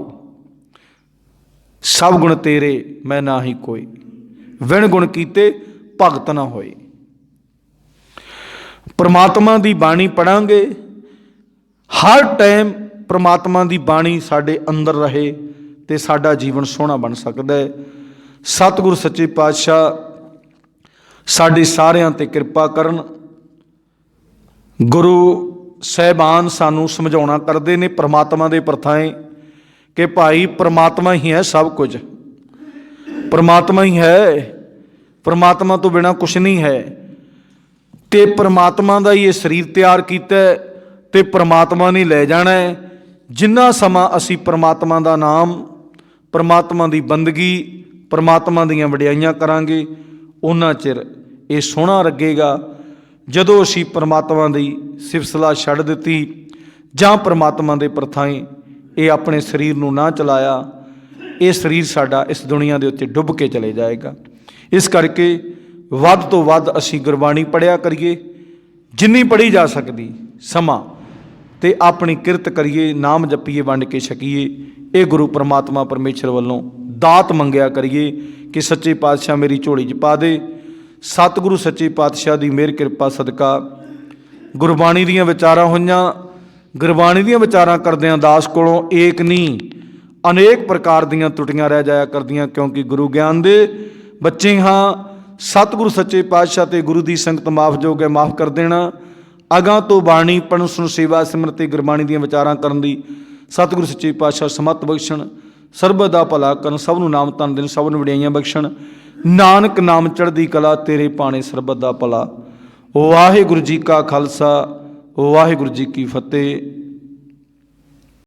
S1: सब गुण तेरे मैं ना ही कोई, विण गुण कीते भगत ना होए। परमात्मा की बाणी पढ़ांगे, हर टाइम परमात्मा की बाणी साडे अंदर रहे तो साडा जीवन सोहना बन सकता है। सतगुरु सच्चे पातशाह साडे सारिਆਂ ते किरपा करन। गुरु साहिबान सानू समझाउणा करते ने परमात्मा के प्रथाएं कि भाई परमात्मा ही है सब कुछ, परमात्मा ही है, परमात्मा तो बिना कुछ नहीं है। तो परमात्मा का ये शरीर तैयार किया तो परमात्मा ने ले जाना है। जिन्ना समा असी परमात्मा का नाम, परमात्मा की बंदगी, परमात्मा दीयां वडियाइयां करांगे, उन्ना चिर ये सोहना लगेगा। जदों असी परमात्मा की सिफत सलाह छड्ड दित्ती जां परमात्मा के प्रथाएं ये अपने शरीर नूं ना चलाया, ये शरीर साडा इस दुनिया के उत्ते डुब के चले जाएगा। इस करके वध तो वध असी गुरबाणी पढ़िया करिए, जिन्नी पढ़ी जा सकती समा, ते अपनी किरत करिए, नाम जपीए, वंड के छकीए। ये गुरु परमात्मा परमेश्वर वालों दात मंगिया करिए कि सच्चे पातशाह मेरी झोली च पा दे। सतगुरु सच्चे पातशाह की मेहर किरपा सदका गुरबाणी दीयां विचारां होईयां, गुरबाणी दीयां विचारां करदियां दास कोलों एक नहीं अनेक प्रकार दीयां त्रुटियां रह जाया करदियां, क्योंकि गुरु ज्ञान दे बच्चे हाँ। सतगुरु सच्चे पातशाह ते गुरु की संगत माफ जोग है, माफ़ कर देना। अगां तो बाणी पढ़न सुन सेवा सिमरते गुरबाणी दीयां विचारां करन दी सतगुरु सच्चे पातशाह समत बख्शण, सरबत दा भला करन, सब नूं नाम धन देन, सब नूं वडियाइयां बख्शण। नानक नाम चढ़दी कला तेरे पाणे सरबत दा भला। वाहिगुरू जी का खालसा, वाहिगुरू जी की फतेह।